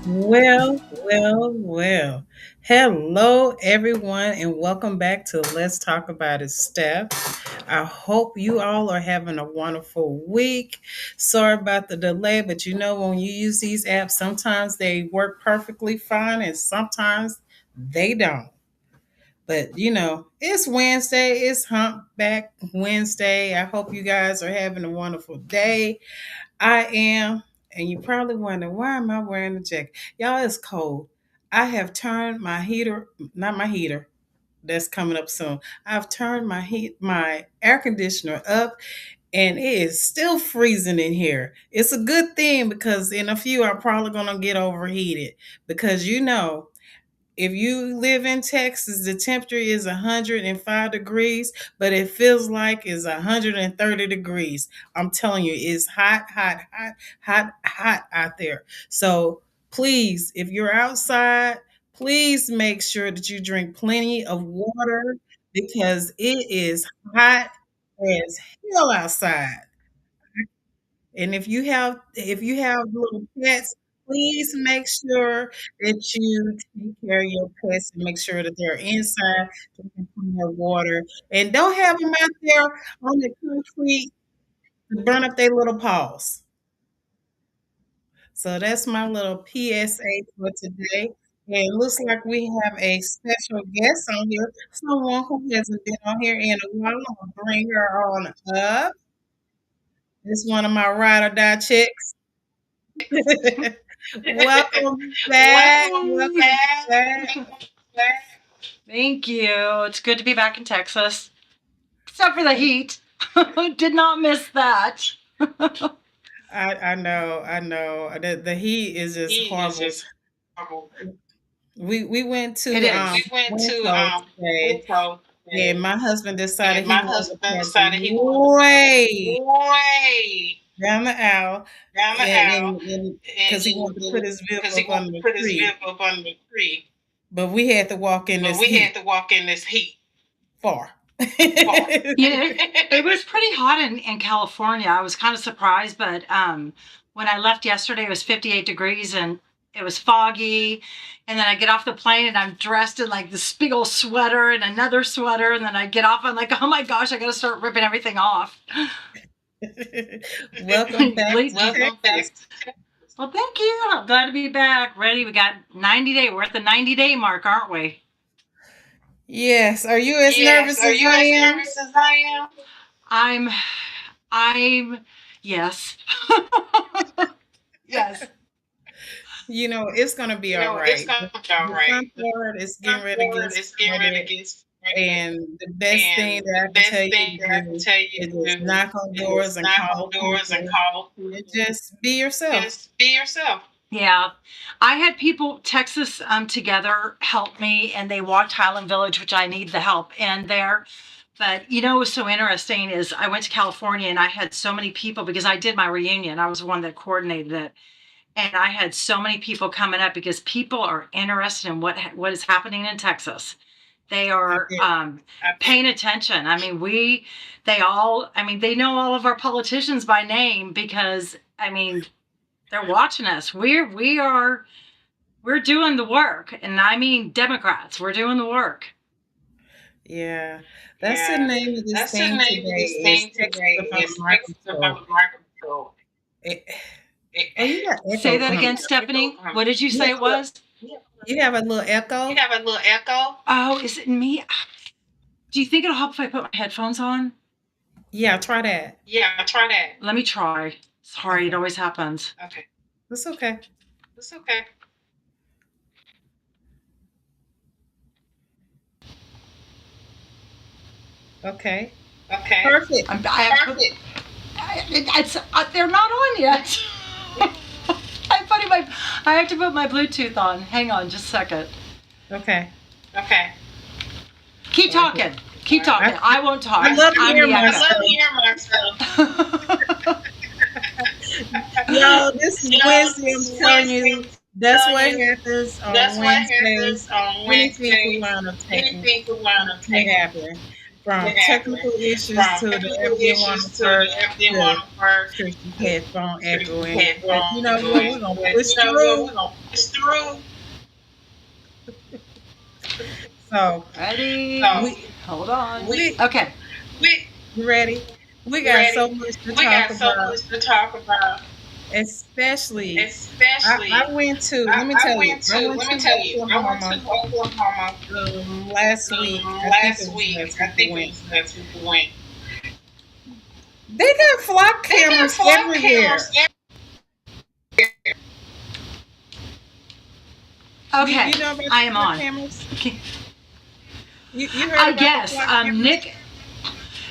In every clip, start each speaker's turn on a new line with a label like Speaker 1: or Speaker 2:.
Speaker 1: Well. Hello, everyone, and welcome back to Let's Talk About It, Steph. I hope you all are having a wonderful week. Sorry about the delay, but when you use these apps, sometimes they work perfectly fine and sometimes they don't. But it's Wednesday, it's Humpback Wednesday. I hope you guys are having a wonderful day. I am, and you probably wonder why am I wearing a jacket? Y'all, it's cold. I have turned my heater, not my heater, that's coming up soon. I've turned my air conditioner up, and it is still freezing in here. It's a good thing because in a few I'm probably gonna get overheated because if you live in Texas, the temperature is 105 degrees, but it feels like it's 130 degrees. I'm telling you, it's hot out there. So please, if you're outside, please make sure that you drink plenty of water because it is hot as hell outside. And if you have little pets, please make sure that you take care of your pets and make sure that they're inside drinking plenty of water. And don't have them out there on the concrete to burn up their little paws. So that's my little PSA for today. And it looks like we have a special guest on here, someone who hasn't been on here in a while. I'm gonna bring her on up. It's one of my ride or die chicks. Welcome back.
Speaker 2: Welcome
Speaker 1: Welcome back.
Speaker 2: back. Thank you. It's good to be back in Texas, except for the heat. Did not miss that.
Speaker 1: I know. The heat is just
Speaker 2: Heat is
Speaker 1: horrible.
Speaker 2: just horrible.
Speaker 1: We went
Speaker 2: It
Speaker 1: to
Speaker 2: is. We went to
Speaker 1: Winco today,
Speaker 2: Winco,
Speaker 1: and my husband decided
Speaker 2: and
Speaker 1: he
Speaker 2: my
Speaker 1: wanted to
Speaker 2: husband
Speaker 1: park
Speaker 2: decided he wanted to park
Speaker 1: way
Speaker 2: way
Speaker 1: down the aisle,
Speaker 2: down the aisle,
Speaker 1: and because he
Speaker 2: and
Speaker 1: wanted to put his
Speaker 2: because
Speaker 1: vehicle
Speaker 2: he
Speaker 1: up
Speaker 2: wanted
Speaker 1: under
Speaker 2: to
Speaker 1: the
Speaker 2: put his
Speaker 1: tree,
Speaker 2: vehicle up under the tree,
Speaker 1: but we had to walk in
Speaker 2: but
Speaker 1: this
Speaker 2: we
Speaker 1: heat
Speaker 2: had to walk in this heat
Speaker 1: far.
Speaker 2: far. Yeah, it was pretty hot in California. I was kind of surprised, but when I left yesterday, it was 58 degrees and it was foggy. And then I get off the plane and I'm dressed in like this big old sweater and another sweater. And then I get off, I'm like, oh my gosh, I got to start ripping everything off.
Speaker 1: Welcome back to
Speaker 2: Welcome back.
Speaker 1: Texas.
Speaker 2: Well, thank you. I'm glad to be back. Ready? We got 90 day. We're at the 90-day mark, aren't we?
Speaker 1: Yes. Are you as
Speaker 2: Yes.
Speaker 1: nervous
Speaker 2: Are
Speaker 1: as
Speaker 2: you
Speaker 1: I
Speaker 2: as
Speaker 1: am?
Speaker 2: nervous as I am? I'm, I'm, yes. Yes.
Speaker 1: It's gonna be all
Speaker 2: It's
Speaker 1: right.
Speaker 2: gonna be all
Speaker 1: The
Speaker 2: right.
Speaker 1: fun part is
Speaker 2: Fun
Speaker 1: getting ready to
Speaker 2: part
Speaker 1: get
Speaker 2: is getting ready to
Speaker 1: started.
Speaker 2: get started.
Speaker 1: And the best thing
Speaker 2: And
Speaker 1: that
Speaker 2: the
Speaker 1: I can tell
Speaker 2: best
Speaker 1: you
Speaker 2: thing that
Speaker 1: to
Speaker 2: I can
Speaker 1: do
Speaker 2: tell you
Speaker 1: is
Speaker 2: to
Speaker 1: just
Speaker 2: do
Speaker 1: knock on
Speaker 2: is
Speaker 1: doors and
Speaker 2: knock on
Speaker 1: call
Speaker 2: doors and
Speaker 1: people
Speaker 2: call
Speaker 1: and
Speaker 2: people.
Speaker 1: just be yourself.
Speaker 2: Just be yourself. Yeah. I had people Texas together help me and they walked Highland Village, which I need the help in there. But what was so interesting is I went to California and I had so many people because I did my reunion. I was the one that coordinated it. And I had so many people coming up because people are interested in what is happening in Texas. They
Speaker 1: I
Speaker 2: are
Speaker 1: bet.
Speaker 2: paying attention. I mean, they know all of our politicians by name because they're watching us. We're doing the work, and I mean Democrats. We're doing the work.
Speaker 1: Yeah. That's the
Speaker 2: Yeah,
Speaker 1: name of this
Speaker 2: that's the
Speaker 1: thing
Speaker 2: name of
Speaker 1: today
Speaker 2: this
Speaker 1: is
Speaker 2: thing
Speaker 1: Texas
Speaker 2: today.
Speaker 1: About a
Speaker 2: Is Texas
Speaker 1: Microscope.
Speaker 2: about microscope.
Speaker 1: It,
Speaker 2: It,
Speaker 1: oh, you got
Speaker 2: Say
Speaker 1: echo
Speaker 2: that
Speaker 1: coming.
Speaker 2: again, Stephanie. What did you
Speaker 1: You
Speaker 2: say
Speaker 1: have
Speaker 2: it
Speaker 1: a little,
Speaker 2: was?
Speaker 1: you have a little
Speaker 2: You
Speaker 1: echo?
Speaker 2: have a little echo. Oh, is it me? Do you think it'll help if I put my headphones on?
Speaker 1: Yeah, try that.
Speaker 2: Yeah, try that. Let me try. Sorry, it
Speaker 1: Okay.
Speaker 2: always happens. Okay.
Speaker 1: That's okay.
Speaker 2: It's okay.
Speaker 1: Okay.
Speaker 2: Okay.
Speaker 1: Perfect.
Speaker 2: I have Perfect. They're not on yet. I have to put my Bluetooth on. Hang on just a second.
Speaker 1: Okay.
Speaker 2: Okay. Keep
Speaker 1: All right.
Speaker 2: talking. Keep talking. I won't talk.
Speaker 1: I love
Speaker 2: I'm
Speaker 1: hearing
Speaker 2: the
Speaker 1: myself.
Speaker 2: myself.
Speaker 1: Yo, this is Wednesday. I'm telling you, that's what happens
Speaker 2: That's
Speaker 1: on
Speaker 2: what
Speaker 1: Wednesdays.
Speaker 2: happens on
Speaker 1: Anything can
Speaker 2: Wednesdays.
Speaker 1: wind up
Speaker 2: Anything can wind up
Speaker 1: can
Speaker 2: taking
Speaker 1: happen. from
Speaker 3: Exactly.
Speaker 1: technical issues
Speaker 3: From
Speaker 1: to the
Speaker 3: technical
Speaker 1: FD1
Speaker 3: issues to
Speaker 1: first
Speaker 3: the FD1
Speaker 1: to
Speaker 3: first
Speaker 1: Tricky
Speaker 3: to
Speaker 1: headphone
Speaker 3: tricky
Speaker 1: echoing. But you
Speaker 3: headphone
Speaker 1: know what?
Speaker 3: echoing.
Speaker 1: We're gonna
Speaker 3: But
Speaker 1: push
Speaker 3: you know what?
Speaker 1: through.
Speaker 3: We're gonna push through.
Speaker 1: So
Speaker 2: Ready?
Speaker 3: So
Speaker 1: we
Speaker 2: Hold on.
Speaker 1: we
Speaker 2: Okay.
Speaker 3: we
Speaker 1: you ready? We got so
Speaker 3: ready.
Speaker 1: much to
Speaker 3: We
Speaker 1: talk
Speaker 3: got so
Speaker 1: about,
Speaker 3: much to talk about,
Speaker 1: especially I
Speaker 3: especially
Speaker 1: went to, let me
Speaker 3: I
Speaker 1: tell you,
Speaker 3: went
Speaker 1: I
Speaker 3: to,
Speaker 1: went
Speaker 3: let
Speaker 1: to
Speaker 3: me tell you, I went to
Speaker 1: Oklahoma
Speaker 3: Oklahoma
Speaker 1: last week. I think it
Speaker 3: last
Speaker 1: was
Speaker 3: week.
Speaker 1: last
Speaker 3: I
Speaker 1: week we
Speaker 3: think it
Speaker 1: went.
Speaker 3: was last week we went.
Speaker 1: They got flock
Speaker 3: They got
Speaker 1: cameras
Speaker 3: flock cameras
Speaker 1: everywhere.
Speaker 3: everywhere.
Speaker 2: Okay.
Speaker 1: You know about
Speaker 2: I
Speaker 1: the
Speaker 2: am
Speaker 1: flock
Speaker 2: on.
Speaker 1: cameras? You heard
Speaker 2: I
Speaker 1: about the
Speaker 2: guess.
Speaker 1: flock cameras?
Speaker 2: Nick.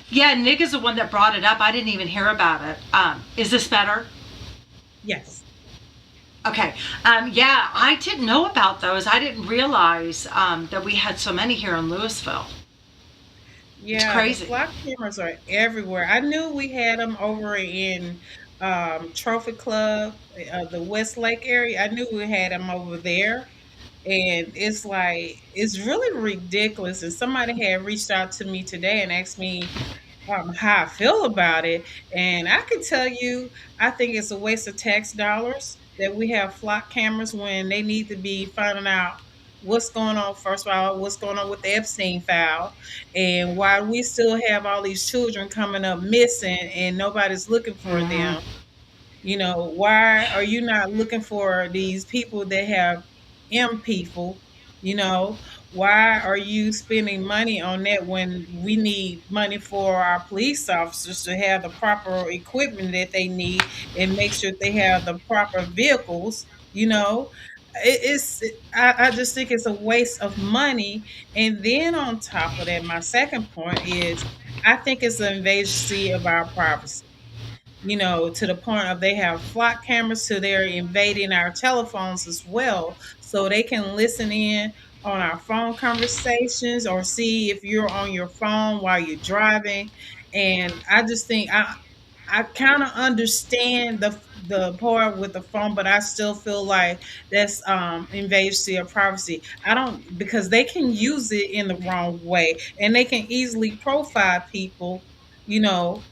Speaker 2: Yeah, Nick is the one that brought it up. I didn't even hear about it. Is this better?
Speaker 1: Yes.
Speaker 2: Okay. Yeah, I didn't know about those. I didn't realize that we had so many here in Louisville. It's
Speaker 1: Yeah, the
Speaker 2: crazy.
Speaker 1: flock cameras are everywhere. I knew we had them over in Trophy Club, the Westlake area. I knew we had them over there. And it's like, it's really ridiculous. And somebody had reached out to me today and asked me how I feel about it. And I can tell you, I think it's a waste of tax dollars that we have flock cameras when they need to be finding out what's going on. First of all, what's going on with the Epstein file, and why we still have all these children coming up missing and nobody's looking for
Speaker 2: Hmm.
Speaker 1: them. You know, why are you not looking for these people that have M people? You know, why are you spending money on that when we need money for our police officers to have the proper equipment that they need and make sure they have the proper vehicles? You know, I just think it's a waste of money. And then on top of that, my second point is I think it's an invasion of our privacy, to the point of they have flock cameras so they're invading our telephones as well so they can listen in on our phone conversations or see if you're on your phone while you're driving. And I just think I kind of understand the part with the phone, but I still feel like that's invasion of privacy. I don't, because they can use it in the wrong way and they can easily profile people, you know.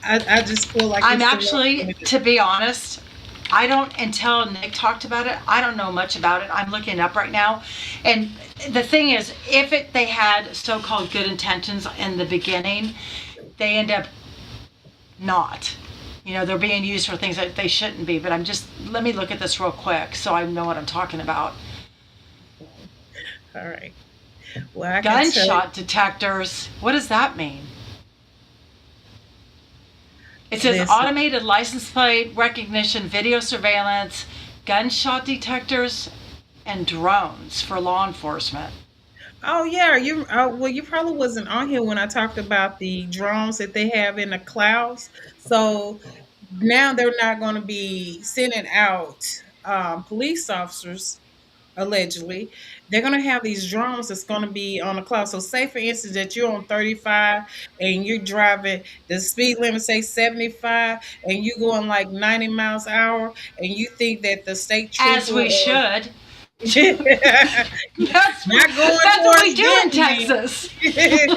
Speaker 1: I just feel like
Speaker 2: I'm
Speaker 1: it's the right thing
Speaker 2: actually,
Speaker 1: to do.
Speaker 2: to be honest, I don't, until Nick talked about it, I don't know much about it. I'm looking it up right now. And the thing is, if they had so called good intentions in the beginning, they end up not. They're being used for things that they shouldn't be. But let me look at this real quick so I know what I'm talking about.
Speaker 1: All right. Well, I can tell you,
Speaker 2: Gunshot detectors. What does that mean? It says
Speaker 1: listen.
Speaker 2: automated license plate recognition, video surveillance, gunshot detectors, and drones for law enforcement.
Speaker 1: Oh yeah, well, you probably wasn't on here when I talked about the drones that they have in the clouds. So now they're not going to be sending out police officers allegedly. They're going to have these drones that's going to be on the cloud. So say for instance that you're on 35 and you're driving, the speed limit say 75 and you're going like 90 miles an hour, and you think that the state
Speaker 2: As
Speaker 1: trooper
Speaker 2: we
Speaker 1: or
Speaker 2: should.
Speaker 1: not going
Speaker 2: That's what we
Speaker 1: towards
Speaker 2: do in
Speaker 1: them
Speaker 2: Texas.
Speaker 1: then.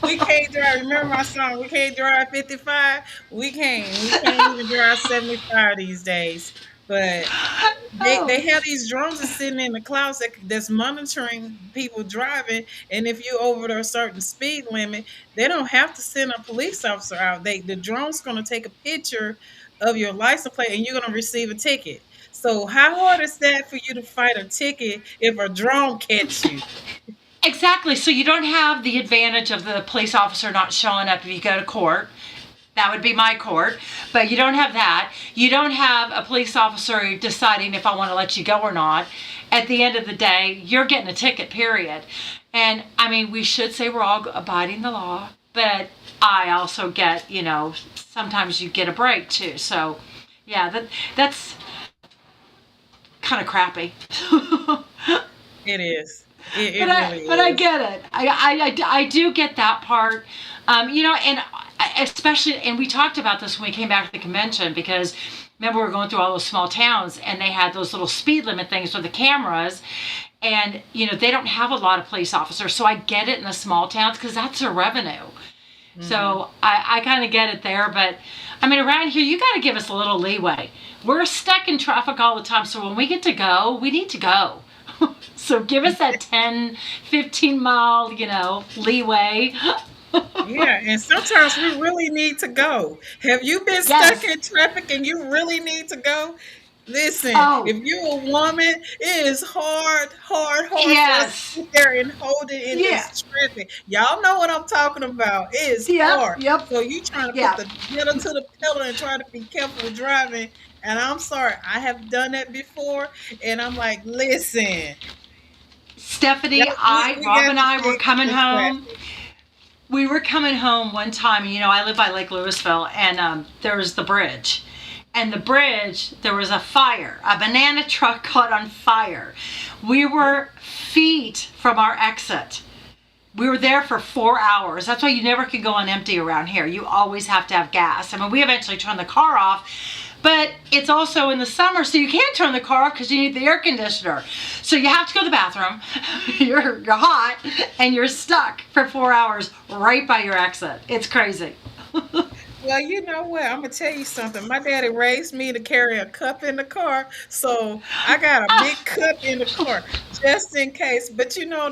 Speaker 1: We can't drive. Remember my song? We can't drive 55. We can't. We can't even drive 75 these days. But
Speaker 2: Oh,
Speaker 1: they have these drones that's sitting in the clouds that's monitoring people driving. And if you're over a certain speed limit, they don't have to send a police officer out. The drone's going to take a picture of your license plate and you're going to receive a ticket. So how hard is that for you to fight a ticket if a drone catch you?
Speaker 2: exactly. So you don't have the advantage of the police officer not showing up if you go to court. That would be my court. But you don't have that. You don't have a police officer deciding if I want to let you go or not. At the end of the day, you're getting a ticket, period. And I mean, we should say we're all abiding the law, but I also get, sometimes you get a break too. So, yeah, that's kind of crappy.
Speaker 1: It is. It
Speaker 2: But I
Speaker 1: really
Speaker 2: but I
Speaker 1: is.
Speaker 2: get it. I do get that part. And especially, and we talked about this when we came back to the convention because remember we were going through all those small towns and they had those little speed limit things with the cameras, And, they don't have a lot of police officers. So I get it in the small towns because that's their revenue.
Speaker 1: Hmm.
Speaker 2: So I kind of get it there. But I mean, around here, you got to give us a little leeway. We're stuck in traffic all the time. So when we get to go, we need to go. So give us that 10, 15 mile, leeway.
Speaker 1: Yeah, and sometimes we really need to go. Have you been stuck
Speaker 2: Yes.
Speaker 1: in traffic and you really need to go? Listen,
Speaker 2: Oh,
Speaker 1: if you're a woman, it is hard, hard, hard for us to
Speaker 2: yes.
Speaker 1: sit there and hold it in
Speaker 2: Yeah.
Speaker 1: this traffic. Y'all know what I'm talking about. It is
Speaker 2: Yep.
Speaker 1: hard.
Speaker 2: Yep.
Speaker 1: So you trying to put
Speaker 2: Yeah.
Speaker 1: the pedal to the pedal and try to be careful driving. And I'm sorry, I have done that before. And I'm like, listen,
Speaker 2: Stephanie,
Speaker 1: y'all, we
Speaker 2: Rob
Speaker 1: got
Speaker 2: and
Speaker 1: to
Speaker 2: I were
Speaker 1: fix
Speaker 2: coming
Speaker 1: the
Speaker 2: home.
Speaker 1: traffic.
Speaker 2: We were coming home one time, and I live by Lake Louisville, and there was the bridge. And the bridge, there was a fire. A banana truck caught on fire. We were feet from our exit. We were there for 4 hours. That's why you never can go on empty around here. You always have to have gas. I mean, we eventually turned the car off, but it's also in the summer, so you can't turn the car off because you need the air conditioner. So you have to go to the bathroom. You're hot, and you're stuck for 4 hours right by your exit. It's crazy.
Speaker 1: Well, you know what? I'm gonna tell you something. My daddy raised me to carry a cup in the car, so I got a big cup in the car just in case. But they'll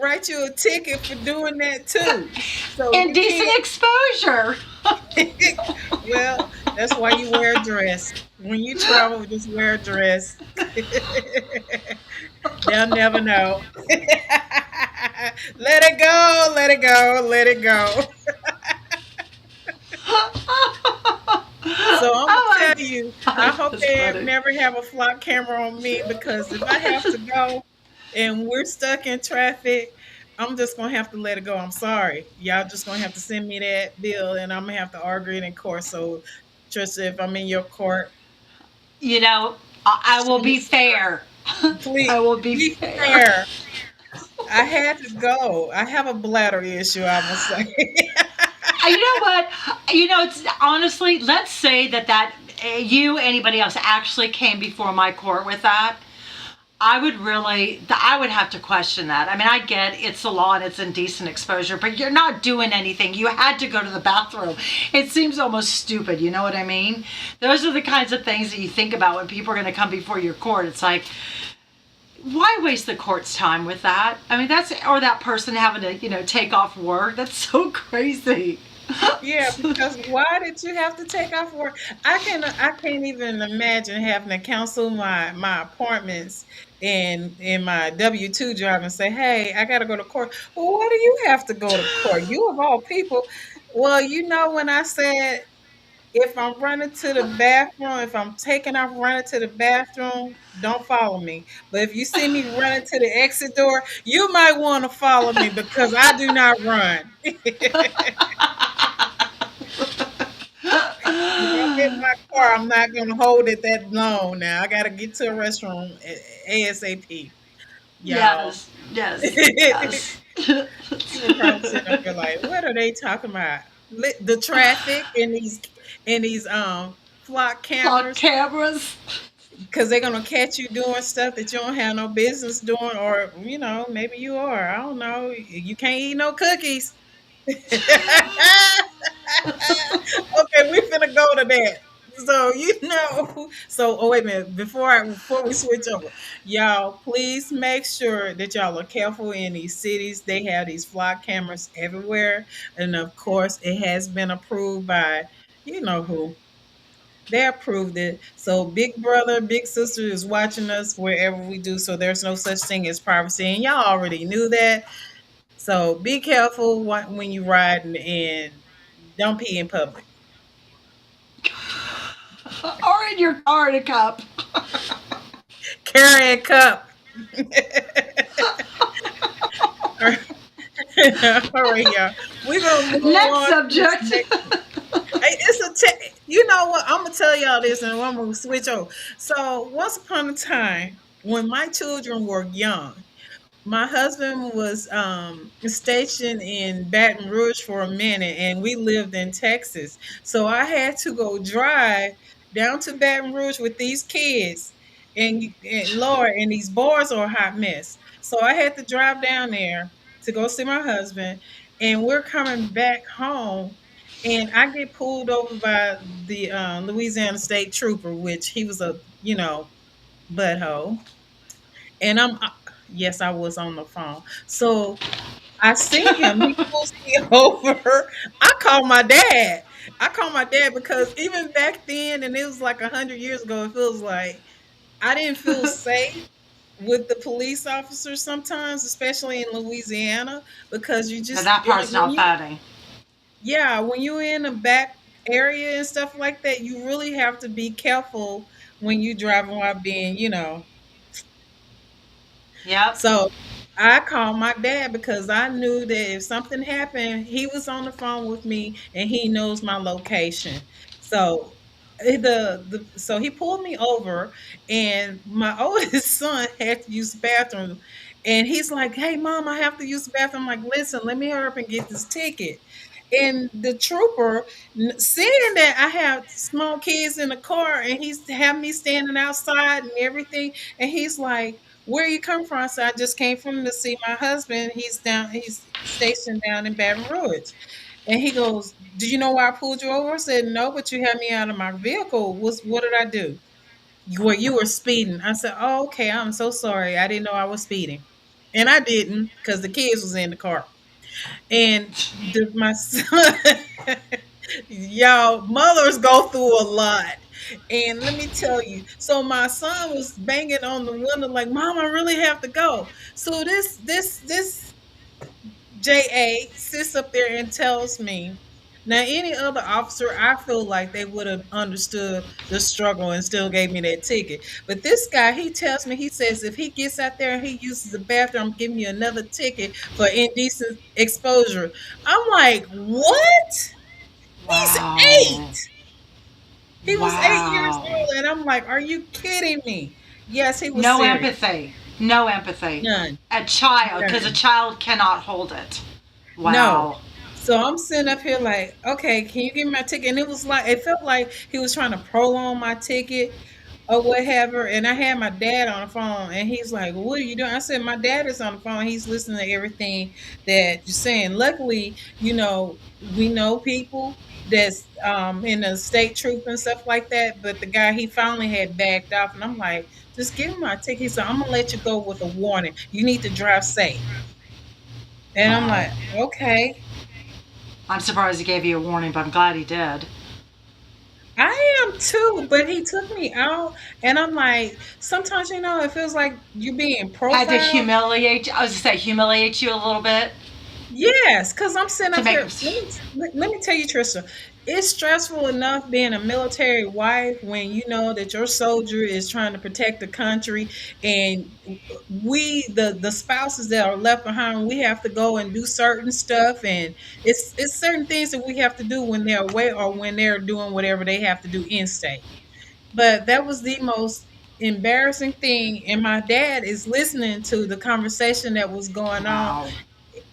Speaker 1: write you a ticket for doing that too. So you
Speaker 2: Indecent
Speaker 1: can't.
Speaker 2: exposure.
Speaker 1: Well, that's why you wear a dress. When you travel, just wear a dress. They'll never know. Let it go, let it go, let it go. So I'm
Speaker 2: Oh
Speaker 1: gonna
Speaker 2: my
Speaker 1: tell you, I
Speaker 2: God,
Speaker 1: hope
Speaker 2: that's
Speaker 1: they
Speaker 2: funny.
Speaker 1: never have a flock camera on me because if I have to go and we're stuck in traffic, I'm just gonna have to let it go. I'm sorry. Y'all just gonna have to send me that bill and I'm gonna have to argue it in court. So Trisha, if I'm in your court,
Speaker 2: You know, I will
Speaker 1: show me
Speaker 2: be
Speaker 1: some
Speaker 2: fair.
Speaker 1: grace. Please
Speaker 2: I will be
Speaker 1: be
Speaker 2: fair.
Speaker 1: fair. I had to go. I have a bladder issue, I must say.
Speaker 2: You know what? It's honestly, let's say that you, anybody else, actually came before my court with that. I would have to question that. I mean, I get it's the law and it's indecent exposure, but you're not doing anything. You had to go to the bathroom. It seems almost stupid. You know what I mean? Those are the kinds of things that you think about when people are going to come before your court. It's like, why waste the court's time with that? I mean, or that person having to, take off work. That's so crazy.
Speaker 1: Yeah, because why did you have to take off work? I can't even imagine having to cancel my appointments in my W-2 job and say, "Hey, I got to go to court." Well, why do you have to go to court? You of all people. Well, when I said if I'm running to the bathroom, if I'm taking off running to the bathroom, don't follow me. But if you see me running to the exit door, you might want to follow me because I do not run. If I'm in my car, I'm not gonna hold it that long now. I gotta get to a restroom ASAP, y'all.
Speaker 2: Yes, yes,
Speaker 1: People
Speaker 2: yes.
Speaker 1: probably sitting up here like, what are they talking about? The traffic and these flock
Speaker 2: Clock
Speaker 1: cameras
Speaker 2: cameras.
Speaker 1: because they're gonna catch you doing stuff that you don't have no business doing, or maybe you are. I don't know. You can't eat no cookies. Okay, we finna go to that. So oh wait a minute, before we switch over, y'all please make sure that y'all are careful in these cities. They have these flock cameras everywhere, and of course, it has been approved by you know who. They approved it. So big brother, big sister is watching us wherever we do. So there's no such thing as privacy, and y'all already knew that. So be careful when you ride and don't pee in public.
Speaker 2: Or in your car in a cup.
Speaker 1: Carry a cup. All right, y'all. We're gonna move
Speaker 2: Next
Speaker 1: on to this
Speaker 2: subject.
Speaker 1: next one. Hey, you know what? I'm gonna tell y'all this, and I'm gonna switch over. So once upon a time, when my children were young, my husband was stationed in Baton Rouge for a minute, and we lived in Texas. So I had to go drive down to Baton Rouge with these kids. and Lord, and these boards are a hot mess. So I had to drive down there to go see my husband, and we're coming back home, and I get pulled over by the Louisiana State Trooper, which he was a butthole, and yes, I was on the phone. So I see him. He pulls me over. I call my dad. I call my dad because even back then, and it was like 100 years ago, it feels like I didn't feel safe with the police officers sometimes, especially in Louisiana, because you
Speaker 2: Now
Speaker 1: just
Speaker 2: that part's
Speaker 1: when
Speaker 2: not
Speaker 1: you
Speaker 2: funny.
Speaker 1: yeah, when you're in a back area and stuff like that, you really have to be careful when you driving while being,
Speaker 2: Yep.
Speaker 1: so I called my dad because I knew that if something happened, he was on the phone with me and he knows my location. So so he pulled me over, and my oldest son had to use the bathroom, and he's like, "Hey mom, I have to use the bathroom." I'm like, "Listen, let me hurry up and get this ticket." And the trooper, seeing that I have small kids in the car, and he's had me standing outside and everything, and he's like, "Where you come from?" I said, "I just came from to see my husband. He's stationed down in Baton Rouge." And he goes, "Do you know why I pulled you over?" I said, "No, but you had me out of my vehicle. What did I do?" You were speeding. I said, "Oh, okay. I'm so sorry. I didn't know I was speeding." And I didn't, because the kids was in the car. And my son, y'all, mothers go through a lot. And let me tell you, so my son was banging on the window like, "Mom, I really have to go." So this JA sits up there and tells me, now any other officer, I feel like they would have understood the struggle and still gave me that ticket. But this guy, he tells me, he says, if he gets out there and he uses the bathroom, I'm giving you another ticket for indecent exposure. I'm like, what? He's
Speaker 2: Wow.
Speaker 1: 8. He was 8 years
Speaker 2: Wow.
Speaker 1: old, and I'm like, are you kidding me? Yes, he was
Speaker 2: No
Speaker 1: serious.
Speaker 2: empathy. No empathy.
Speaker 1: None.
Speaker 2: A child, because a
Speaker 1: None.
Speaker 2: child cannot hold it.
Speaker 1: No.
Speaker 2: Wow.
Speaker 1: So I'm sitting up here like, okay, can you give me my ticket? And it was like, it felt like he was trying to prolong my ticket or whatever. And I had my dad on the phone, and he's like, "What are you doing?" I said, "My dad is on the phone. He's listening to everything that you're saying." Luckily, we know people that's in the state troop and stuff like that. But the guy, he finally had backed off, and I'm like, "Just give him my ticket." He said, "I'm gonna let you go with a warning. You need to drive safe." And I'm
Speaker 2: Wow.
Speaker 1: like, "Okay."
Speaker 2: I'm surprised he gave you a warning, but I'm glad he did.
Speaker 1: I am too, but he took me out, and I'm like, sometimes it feels like you're being
Speaker 2: Had to
Speaker 1: profiled.
Speaker 2: humiliate you. I was going to say, humiliate you a little bit
Speaker 1: Yes, because I'm sitting
Speaker 2: to
Speaker 1: up
Speaker 2: make.
Speaker 1: here. Let me tell you, Trisha, it's stressful enough being a military wife when you know that your soldier is trying to protect the country, and we, the spouses that are left behind, we have to go and do certain stuff, and it's certain things that we have to do when they're away or when they're doing whatever they have to do in state. But that was the most embarrassing thing, and my dad is listening to the conversation that was going on,
Speaker 2: Wow.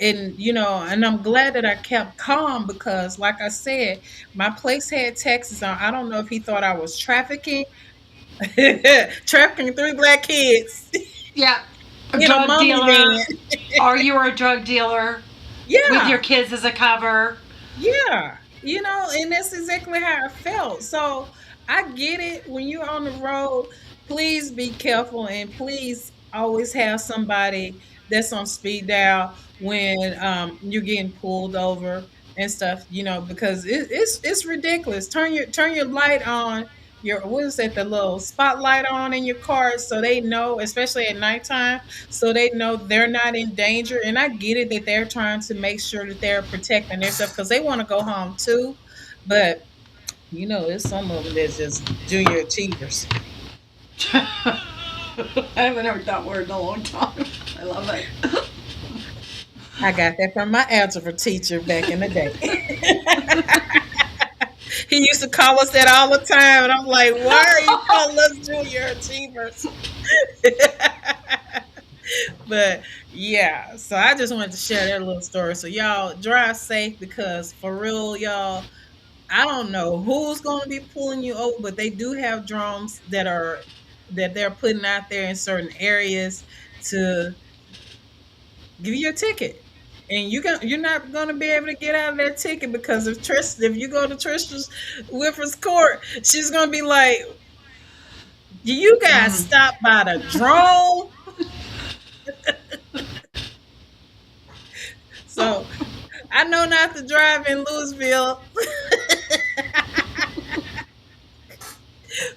Speaker 1: and I'm glad that I kept calm because, like I said, my place had Texas on. I don't know if he thought I was trafficking, trafficking 3 black kids
Speaker 2: Yeah. A
Speaker 1: in a
Speaker 2: drug
Speaker 1: mommy
Speaker 2: dealer.
Speaker 1: van.
Speaker 2: Or you were a drug dealer with your
Speaker 1: Yeah,
Speaker 2: kids as a cover.
Speaker 1: yeah, and that's exactly how I felt. So I get it. When you're on the road, please be careful, and please always have somebody that's on speed dial when you're getting pulled over and stuff. Because it's ridiculous. Turn your light on. Your what is that? The little spotlight on in your car, so they know, especially at nighttime, so they know they're not in danger. And I get it that they're trying to make sure that they're protecting themselves because they want to go home too. But there's some of them that's just junior achievers.
Speaker 2: I haven't heard that word in a long time. I love it.
Speaker 1: I got that from my algebra teacher back in the day. He used to call us that all the time, and I'm like, why are you calling us junior achievers? But yeah, so I just wanted to share that little story. So y'all drive safe because for real, y'all, I don't know who's going to be pulling you over, but they do have drones that are that they're putting out there in certain areas to give you a ticket. And you're not gonna be able to get out of that ticket because if you go to Trista's Whiffer's court, she's gonna be like, "You guys
Speaker 2: Mm.
Speaker 1: stop by the drone." So I know not to drive in Louisville.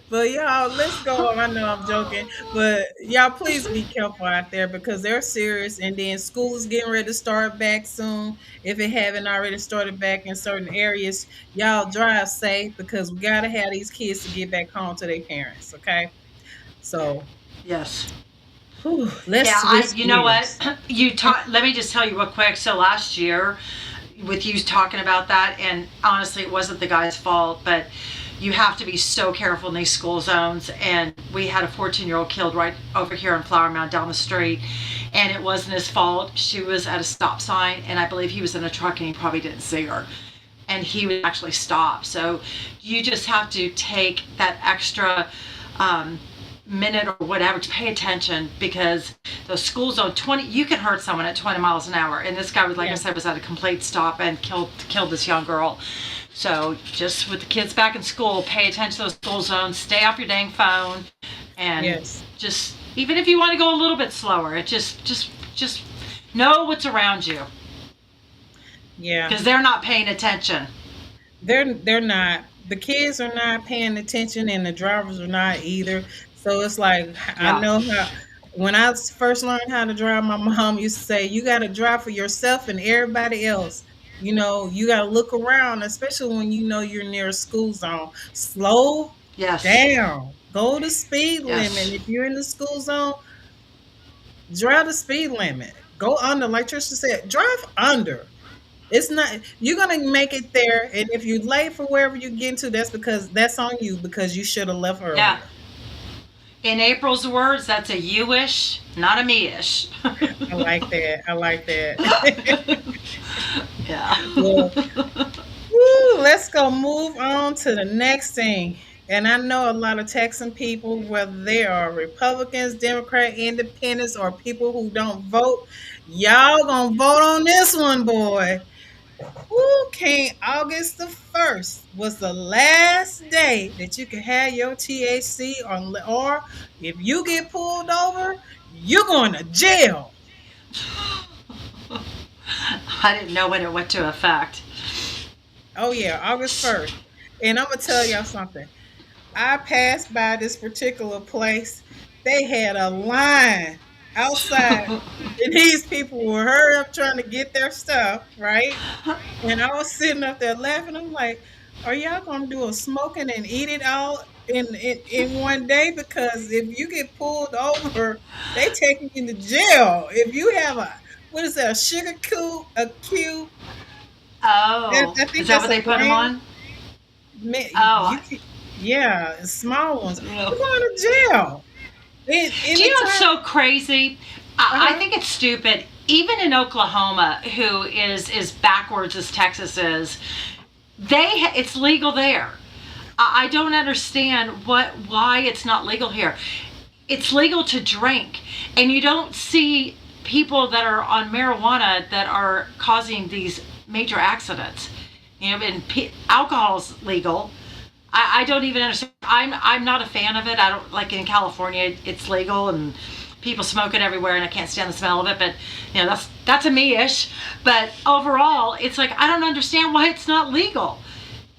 Speaker 1: But y'all, let's go on. I know I'm joking, but y'all, please be careful out there because they're serious. And then school is getting ready to start back soon. If it haven't already started back in certain areas, y'all drive safe because we gotta have these kids to get back home to their parents. Okay, so
Speaker 2: Yes.
Speaker 1: whew,
Speaker 2: Yeah,
Speaker 1: let's
Speaker 2: I
Speaker 1: switch
Speaker 2: you know what?
Speaker 1: gears.
Speaker 2: You talk let me just tell you real quick. So last year with you talking about that, and honestly it wasn't the guy's fault, but you have to be so careful in these school zones, and we had a 14-year-old killed right over here in Flower Mound down the street, and it wasn't his fault. She was at a stop sign, and I believe he was in a truck and he probably didn't see her, and he would actually stop. So you just have to take that extra um, minute or whatever to pay attention, because those school zone 20, you can hurt someone at 20 miles an hour, and this guy was, like I
Speaker 1: Yeah,
Speaker 2: said, was at a complete stop and killed this young girl. So just with the kids back in school, pay attention to those school zones, stay off your dang phone, and
Speaker 1: yes,
Speaker 2: just, even if you want to go a little bit slower, it just know what's around you,
Speaker 1: yeah.
Speaker 2: because they're not paying attention.
Speaker 1: They're not. The kids are not paying attention, and the drivers are not either. So it's like I
Speaker 2: Yeah.
Speaker 1: know how. When I first learned how to drive, my mom used to say, "You got to drive for yourself and everybody else." You got to look around, especially when you know you're near a school zone. Slow
Speaker 2: Yes.
Speaker 1: down. Go the speed limit.
Speaker 2: Yes.
Speaker 1: If you're in the school zone, drive the speed limit. Go under, like Trisha said, drive under. It's not you're gonna make it there, and if you're late for wherever you get to, that's on you because you should have left
Speaker 2: Yeah.
Speaker 1: earlier.
Speaker 2: In April's words, that's a you-ish, not a me-ish.
Speaker 1: I like that. I like that.
Speaker 2: Yeah.
Speaker 1: Well, woo, let's go move on to the next thing. And I know a lot of Texan people, whether they are Republicans, Democrat, Independents, or people who don't vote, y'all gonna vote on this one, boy. Who came August the 1st was the last day that you could have your THC, or if you get pulled over, you're going to jail.
Speaker 2: I didn't know when it went to effect.
Speaker 1: Oh yeah, August 1st. And I'm gonna tell y'all something. I passed by this particular place. They had a line outside, and these people were hurry up trying to get their stuff, right? And I was sitting up there laughing. I'm like, are y'all gonna do a smoking and eat it all in one day? Because if you get pulled over, they taking you to jail. If you have what is that, a sugar cube, a cube,
Speaker 2: Oh,
Speaker 1: I
Speaker 2: is
Speaker 1: think
Speaker 2: that
Speaker 1: that's
Speaker 2: what
Speaker 1: a
Speaker 2: they put them
Speaker 1: gram.
Speaker 2: on?
Speaker 1: Man,
Speaker 2: Oh,
Speaker 1: you can, yeah, small ones.
Speaker 2: no.
Speaker 1: You're going to jail.
Speaker 2: Do you know what's
Speaker 1: Anytime.
Speaker 2: so crazy? I
Speaker 1: Uh-huh.
Speaker 2: think it's stupid. Even in Oklahoma, who is as backwards as Texas is, it's legal there. I don't understand why it's not legal here. It's legal to drink, and you don't see people that are on marijuana that are causing these major accidents. And alcohol's legal. I don't even understand. I'm not a fan of it. I don't like, in California it's legal and people smoke it everywhere, and I can't stand the smell of it. But that's a me-ish. But overall, it's like I don't understand why it's not legal.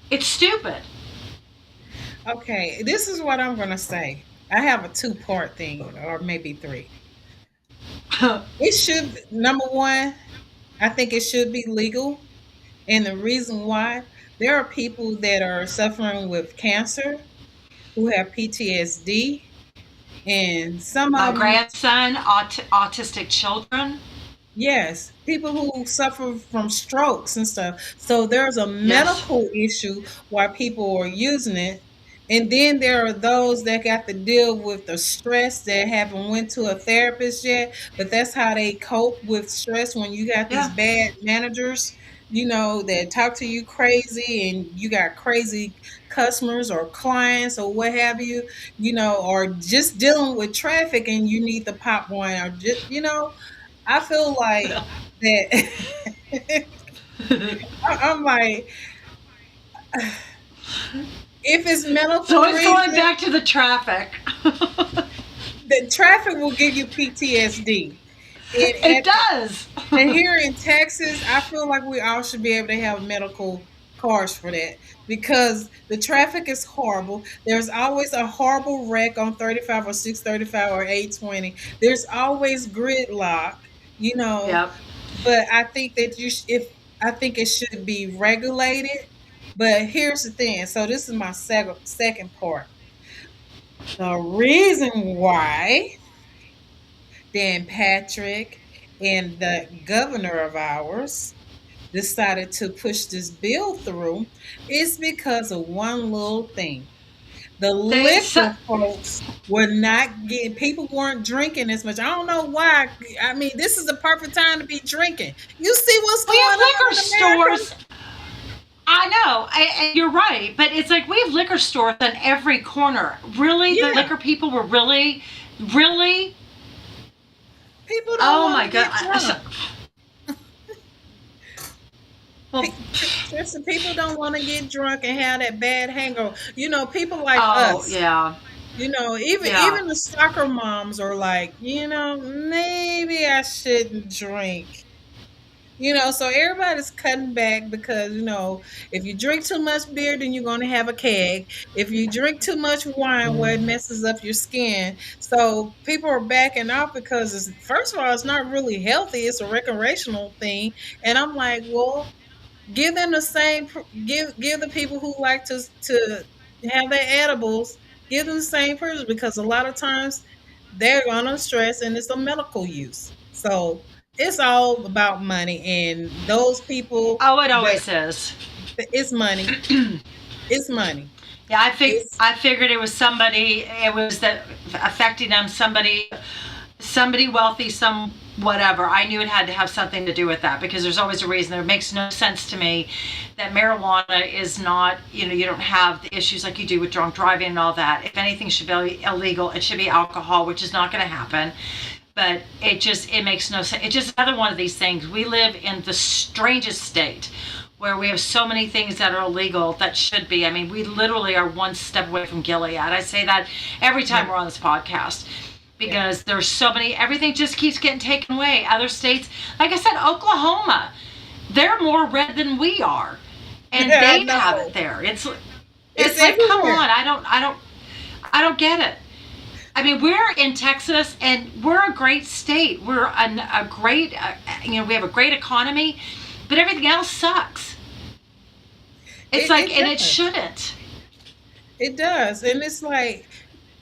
Speaker 2: It's stupid.
Speaker 1: Okay, this is what I'm going to say. I have a two-part thing, or maybe three. It should, number one, I think it should be legal. And the reason why, there are people that are suffering with cancer who have PTSD, and some
Speaker 2: My
Speaker 1: of them.
Speaker 2: grandson, autistic children.
Speaker 1: Yes, people who suffer from strokes and stuff. So there's a
Speaker 2: Yes.
Speaker 1: medical issue why people are using it. And then there are those that got to deal with the stress that haven't went to a therapist yet, but that's how they cope with stress when you got these
Speaker 2: Yeah.
Speaker 1: bad managers. that talk to you crazy and you got crazy customers or clients or what have you, or just dealing with traffic and you need the pop one or just, I feel like that. I'm like, if it's
Speaker 2: So
Speaker 1: medical
Speaker 2: it's going
Speaker 1: reason,
Speaker 2: back to the traffic.
Speaker 1: the traffic will give you PTSD. And
Speaker 2: It does.
Speaker 1: And here in Texas, I feel like we all should be able to have medical cars for that because the traffic is horrible. There's always a horrible wreck on 35 or 635 or 820. There's always gridlock, you know,
Speaker 2: Yep.
Speaker 1: but I think that if I think it should be regulated. But here's the thing. So this is my second part. The reason why Dan Patrick and the governor of ours decided to push this bill through is because of one little thing. The
Speaker 2: They so,
Speaker 1: liquor folks were not getting, people weren't drinking as much. I don't know why. I mean, this is the perfect time to be drinking. You see what's
Speaker 2: we have
Speaker 1: going on
Speaker 2: liquor
Speaker 1: in America?
Speaker 2: stores. I know, and you're right, but it's like we have liquor stores on every corner. Really, the
Speaker 1: Yeah,
Speaker 2: liquor people were really, really.
Speaker 1: people don't
Speaker 2: Oh
Speaker 1: want
Speaker 2: my
Speaker 1: to get
Speaker 2: god!
Speaker 1: drunk.
Speaker 2: Well,
Speaker 1: Listen, people don't want to get drunk and have that bad hangover. People like
Speaker 2: oh
Speaker 1: us.
Speaker 2: yeah,
Speaker 1: Even
Speaker 2: yeah.
Speaker 1: even the soccer moms are like, maybe I shouldn't drink. So everybody's cutting back because, if you drink too much beer, then you're going to have a keg. If you drink too much wine, well, it messes up your skin. So people are backing off because first of all, it's not really healthy. It's a recreational thing. And I'm like, well, give them the same. Give the people who like to have their edibles. Give them the same privilege because a lot of times they're under stress and it's a medical use. So it's all about money, and those people
Speaker 2: Oh, it
Speaker 1: that
Speaker 2: always is.
Speaker 1: it's money. It's money.
Speaker 2: Yeah,
Speaker 1: It's
Speaker 2: I figured it was somebody. It was that affecting them. Somebody wealthy, some whatever. I knew it had to have something to do with that because there's always a reason. It makes no sense to me that marijuana is not. You don't have the issues like you do with drunk driving and all that. If anything should be illegal, it should be alcohol, which is not going to happen. But it makes no sense. It's just another one of these things. We live in the strangest state where we have so many things that are illegal that should be. I mean, we literally are one step away from Gilead. I say that every time
Speaker 1: yeah,
Speaker 2: we're on this podcast
Speaker 1: yeah.
Speaker 2: because there's so many, everything just keeps getting taken away. Other states, like I said, Oklahoma, they're more red than we are. And
Speaker 1: I
Speaker 2: they have it
Speaker 1: know.
Speaker 2: there.
Speaker 1: It's
Speaker 2: It's like, come
Speaker 1: everywhere.
Speaker 2: on, I don't get it. I mean, we're in Texas, and we're a great state. We're a great, we have a great economy, but everything else sucks. It's
Speaker 1: It
Speaker 2: like,
Speaker 1: it
Speaker 2: and it
Speaker 1: does.
Speaker 2: shouldn't.
Speaker 1: It does, and it's like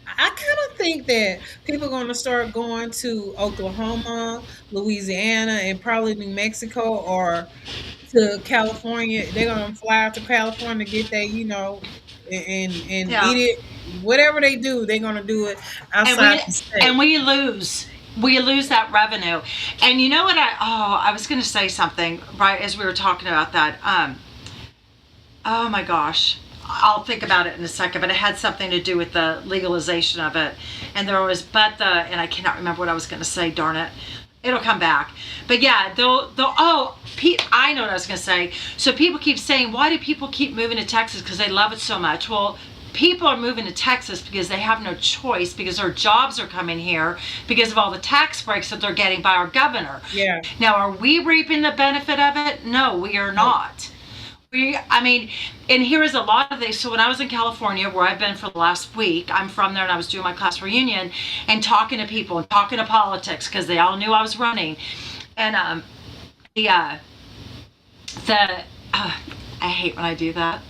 Speaker 1: I kind of think that people are going to start going to Oklahoma, Louisiana, and probably New Mexico or to California. They're going to fly out to California to get that, and
Speaker 2: Yeah,
Speaker 1: eat it. Whatever they do, they're going to do it
Speaker 2: and
Speaker 1: outside the state.
Speaker 2: we lose that revenue. And you know what? I was going to say something right as we were talking about that. Oh my gosh. I'll think about it in a second, but it had something to do with the legalization of it. And there was, and I cannot remember what I was going to say, darn it. It'll come back. But yeah, I know what I was going to say. So people keep saying, why do people keep moving to Texas? Because they love it so much. Well, people are moving to Texas because they have no choice, because their jobs are coming here because of all the tax breaks that they're getting by our governor.
Speaker 1: Yeah.
Speaker 2: Now, are we reaping the benefit of it? No, we are
Speaker 1: No.
Speaker 2: not. I mean, and here is a lot of these. So when I was in California, where I've been for the last week, I'm from there, and I was doing my class reunion and talking to people and talking to politics because they all knew I was running. And the uh, the I hate when I do that.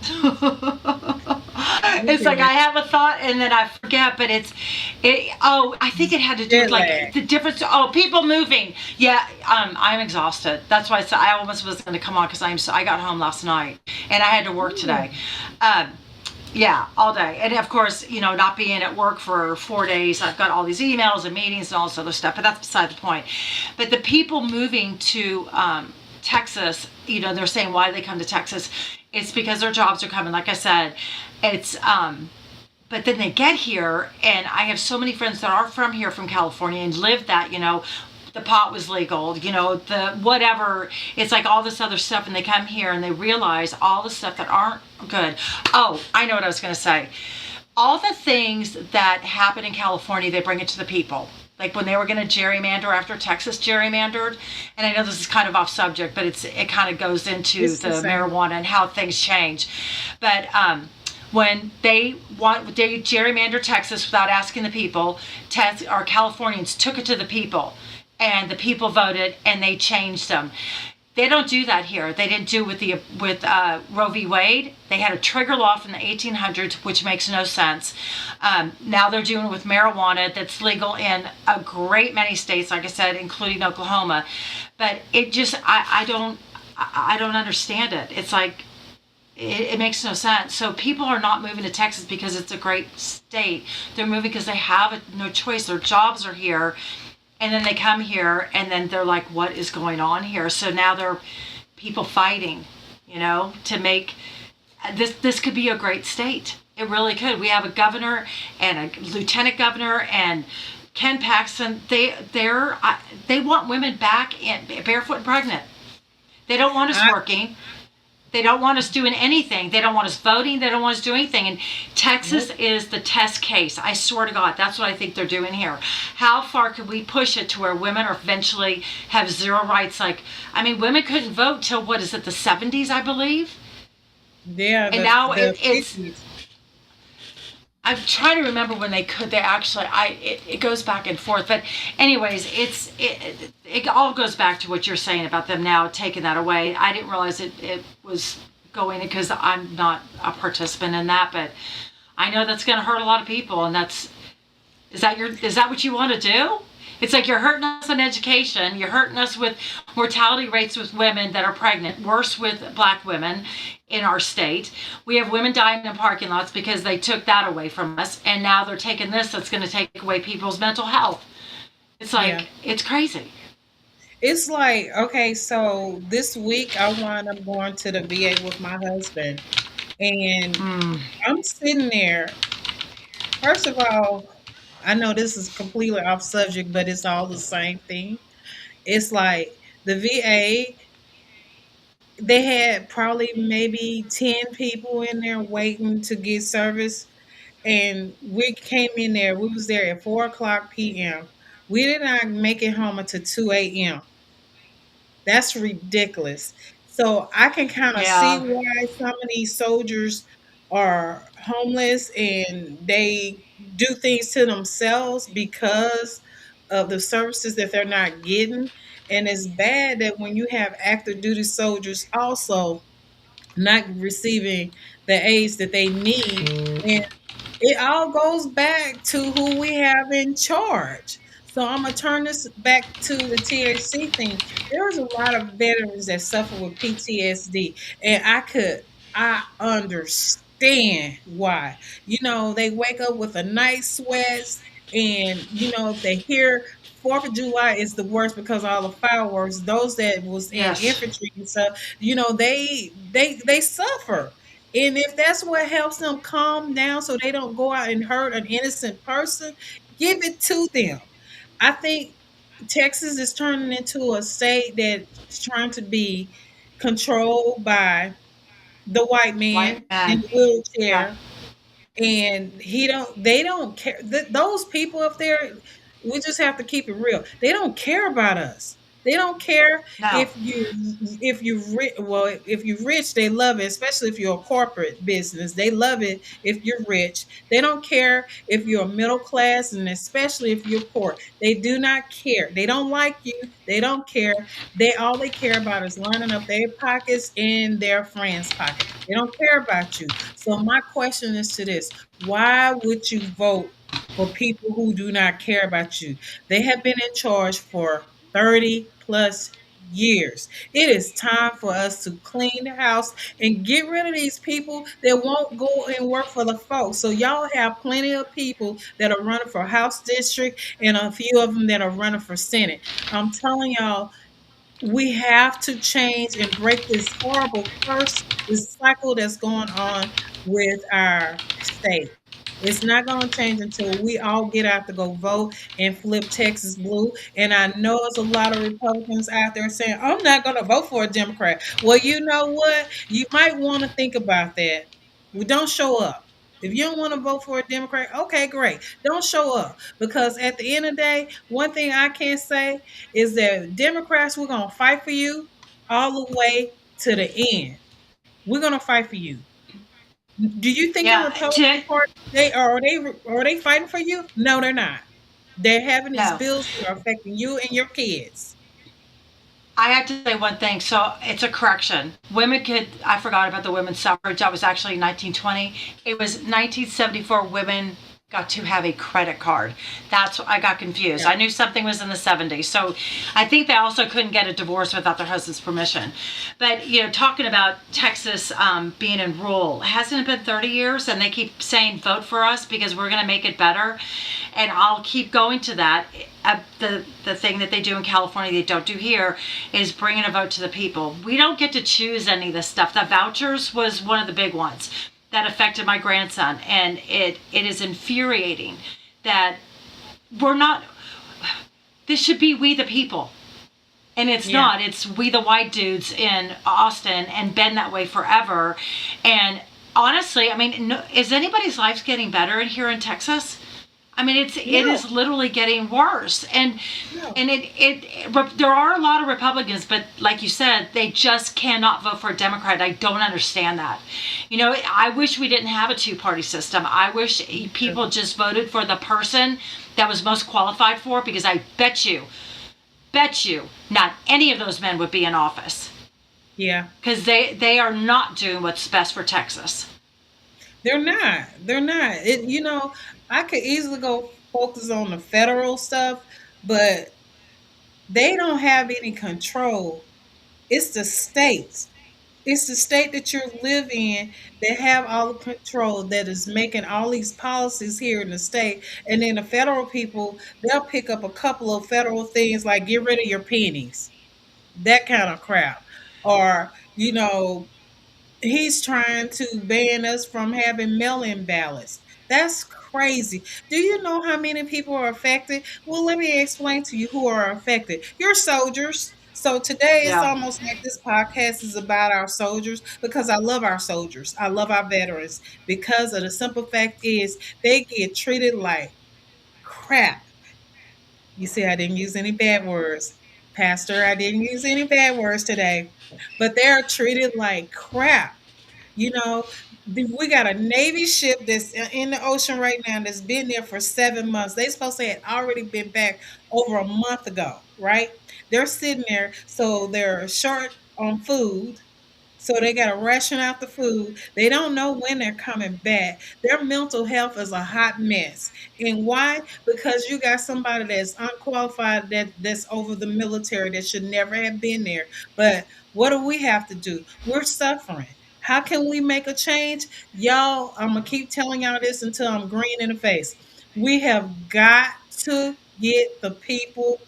Speaker 1: You
Speaker 2: It's like
Speaker 1: good.
Speaker 2: I have a thought and then I forget, but I think it had to do with
Speaker 1: Jet
Speaker 2: like
Speaker 1: lag.
Speaker 2: the difference. Oh, people moving. Yeah, I'm exhausted. That's why I almost was going to come on because I got home last night and I had to work today.
Speaker 1: Mm.
Speaker 2: Um, yeah, all day. And of course, not being at work for 4 days, I've got all these emails and meetings and all this other stuff, but that's beside the point. But the people moving to Texas, they're saying why they come to Texas. It's because their jobs are coming. Like I said, it's but then they get here, and I have so many friends that are from here, from California, and live that, the pot was legal, the whatever. It's like all this other stuff, and they come here and they realize all the stuff that aren't good. Oh, I know what I was going to say. All the things that happen in California, they bring it to the people. Like when they were going to gerrymander after Texas gerrymandered, and I know this is kind of off subject, but it kind of goes into
Speaker 1: It's
Speaker 2: the
Speaker 1: the same.
Speaker 2: marijuana and how things change. But when they gerrymandered Texas without asking the people, or Californians took it to the people, and the people voted and they changed them. They don't do that here. They didn't do with Roe v. Wade. They had a trigger law from the 1800s, which makes no sense. Now they're doing it with marijuana, that's legal in a great many states, like I said, including Oklahoma. But it just, I don't understand it. It's like it makes no sense. So people are not moving to Texas because it's a great state. They're moving because they have no choice. Their jobs are here, and then they come here, and then they're like, "What is going on here?" So now there are people fighting, to make this could be a great state. It really could. We have a governor and a lieutenant governor and Ken Paxton. They want women back in barefoot and pregnant. They don't want us
Speaker 1: I
Speaker 2: working. They don't want us doing anything. They don't want us voting. They don't want us doing anything. And Texas
Speaker 1: Nope.
Speaker 2: is the test case. I swear to God, that's what I think they're doing here. How far could we push it to where women are eventually have zero rights? Like, I mean, women couldn't vote till what is it, the 70s, I believe?
Speaker 1: Yeah,
Speaker 2: And
Speaker 1: the
Speaker 2: now
Speaker 1: the
Speaker 2: it's,
Speaker 1: 50s.
Speaker 2: I'm trying to remember when they could. They actually, it goes back and forth. But anyways, it all goes back to what you're saying about them now taking that away. I didn't realize it was going, because I'm not a participant in that, but I know that's going to hurt a lot of people. And is that what you want to do? It's like you're hurting us on education. You're hurting us with mortality rates with women that are pregnant, worse with black women in our state. We have women dying in parking lots because they took that away from us. And now they're taking this that's going to take away people's mental health. It's
Speaker 1: Yeah.
Speaker 2: like, it's crazy.
Speaker 1: It's like, okay, so this week I wound up going to the VA with my husband, and
Speaker 2: Mm,
Speaker 1: I'm sitting there. First of all, I know this is completely off subject, but it's all the same thing. It's like the VA, they had probably maybe 10 people in there waiting to get service. And we came in there, we was there at 4 o'clock p.m. We did not make it home until 2 a.m. That's ridiculous. So I can kind of see
Speaker 2: yeah.
Speaker 1: why some of these soldiers are homeless and they do things to themselves because of the services that they're not getting. And it's bad that when you have active duty soldiers also not receiving the aids that they need. And it all goes back to who we have in charge. So I'm gonna turn this back to the THC thing. There's a lot of veterans that suffer with PTSD, and I understand why. They wake up with a night sweats, and if they hear Fourth of July is the worst because of all the fireworks. Those that was in
Speaker 2: Yes.
Speaker 1: infantry and stuff, they suffer. And if that's what helps them calm down so they don't go out and hurt an innocent person, give it to them. I think Texas is turning into a state that's trying to be controlled by the white man
Speaker 2: White
Speaker 1: in
Speaker 2: man.
Speaker 1: the
Speaker 2: Yeah.
Speaker 1: wheelchair, and they don't care. Those people up there, we just have to keep it real. They don't care about us. They don't care
Speaker 2: No.
Speaker 1: if you're rich, they love it, especially if you're a corporate business. They love it if you're rich. They don't care if you're middle class, and especially if you're poor. They do not care. They don't like you. They don't care. They care about is lining up their pockets and their friends' pocket. They don't care about you. So my question is to this: why would you vote for people who do not care about you? They have been in charge for 30 plus years. It is time for us to clean the house and get rid of these people that won't go and work for the folks. So y'all have plenty of people that are running for House District and a few of them that are running for Senate. I'm telling y'all, We have to change and break this horrible curse, this cycle that's going on with our state. It's not going to change until we all get out to go vote and flip Texas blue. And I know there's a lot of Republicans out there saying, I'm not going to vote for a Democrat. Well, you know what? You might want to think about that. We don't show up. If you don't want to vote for a Democrat, okay, great. Don't show up. Because at the end of the day, one thing I can say is that Democrats, we're going to fight for you all the way to the end. We're going to fight for you. Do you think the
Speaker 2: Yeah,
Speaker 1: Republican Party they fighting for you? No, they're not. They're having these
Speaker 2: no.
Speaker 1: bills that are affecting you and your kids.
Speaker 2: I have to say one thing. So it's a correction. Women could, I forgot about the women's suffrage. That was actually 1920. It was 1974 women got to have a credit card. That's I got confused.
Speaker 1: Yeah.
Speaker 2: I knew something was in the 70s. So I think they also couldn't get a divorce without their husband's permission. But, talking about Texas being in rule, hasn't it been 30 years? And they keep saying vote for us because we're going to make it better. And I'll keep going to that. The thing that they do in California they don't do here is bringing a vote to the people. We don't get to choose any of this stuff. The vouchers was one of the big ones that affected my grandson, and it is infuriating that we're not. This should be we the people, and it's
Speaker 1: Yeah.
Speaker 2: not. It's we the white dudes in Austin, and been that way forever. And honestly, I mean, no, is anybody's life getting better in here in Texas? I mean, it
Speaker 1: No.
Speaker 2: is literally getting worse, and
Speaker 1: No.
Speaker 2: there are a lot of Republicans, but like you said, they just cannot vote for a Democrat. I don't understand that. I wish we didn't have a two-party system. I wish people just voted for the person that was most qualified for, because I bet you, not any of those men would be in office
Speaker 1: Yeah.
Speaker 2: because they are not doing what's best for Texas.
Speaker 1: They're not. They're not. I could easily go focus on the federal stuff, but they don't have any control. It's the states. It's the state that you live in that have all the control that is making all these policies here in the state. And then the federal people, they'll pick up a couple of federal things like get rid of your pennies, that kind of crap. Or, he's trying to ban us from having mail-in ballots. That's crazy. Do you know how many people are affected? Well, let me explain to you who are affected. Your soldiers. So today it's
Speaker 2: Yeah,
Speaker 1: almost like this podcast is about our soldiers because I love our soldiers. I love our veterans because of the simple fact is they get treated like crap. You see, I didn't use any bad words. Pastor, I didn't use any bad words today. But they're treated like crap. You know, we got a Navy ship that's in the ocean right now that's been there for 7 months. They supposed to had already been back over a month ago, right? They're sitting there, so they're short on food. So they got to ration out the food. They don't know when they're coming back. Their mental health is a hot mess. And why? Because you got somebody that's unqualified that's over the military that should never have been there. But what do we have to do? We're suffering. How can we make a change? Y'all, I'm going to keep telling y'all this until I'm green in the face. We have got to get the people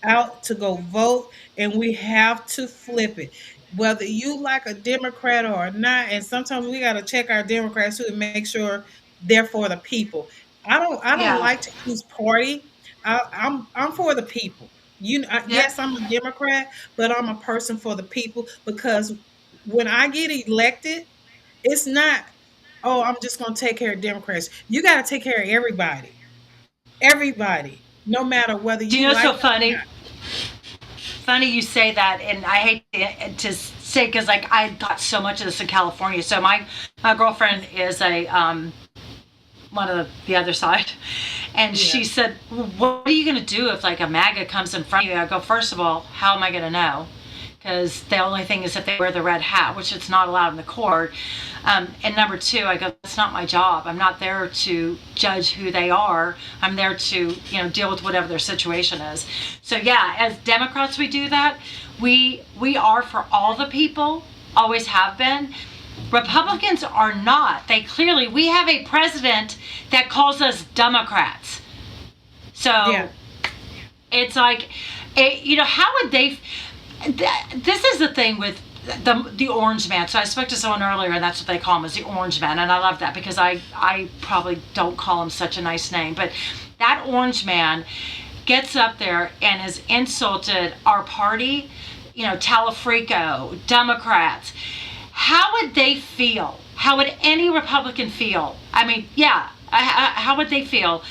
Speaker 1: out to go vote, and we have to flip it. Whether you like a Democrat or not, and sometimes we got to check our Democrats too to make sure they're for the people. I don't
Speaker 2: yeah,
Speaker 1: like to use party. I'm for the people.
Speaker 2: yep.
Speaker 1: Yes, I'm a Democrat, but I'm a person for the people because when I get elected, it's not, oh, I'm just going to take care of Democrats. You got to take care of everybody. Everybody, no matter whether
Speaker 2: Do you
Speaker 1: you
Speaker 2: know what's
Speaker 1: like
Speaker 2: so
Speaker 1: it or
Speaker 2: funny?
Speaker 1: not.
Speaker 2: Funny you say that, and I hate to say because like I got so much of this in California. So my girlfriend is a one of the other side, and
Speaker 1: Yeah.
Speaker 2: she said, well, "What are you going to do if like a MAGA comes in front of you?" I go, first of all, how am I going to know? Because the only thing is if they wear the red hat, which it's not allowed in the court. And number two, I go, that's not my job. I'm not there to judge who they are. I'm there to, deal with whatever their situation is. So yeah, as Democrats, we do that. We are for all the people, always have been. Republicans are not. We have a president that calls us Democrats. So
Speaker 1: Yeah.
Speaker 2: it's like, how would they? This is the thing with the orange man. So I spoke to someone earlier, and that's what they call him, is the orange man, and I love that because I probably don't call him such a nice name, but that orange man gets up there and has insulted our party, Talafrico, Democrats. How would they feel? How would any Republican feel? I mean, yeah, how would they feel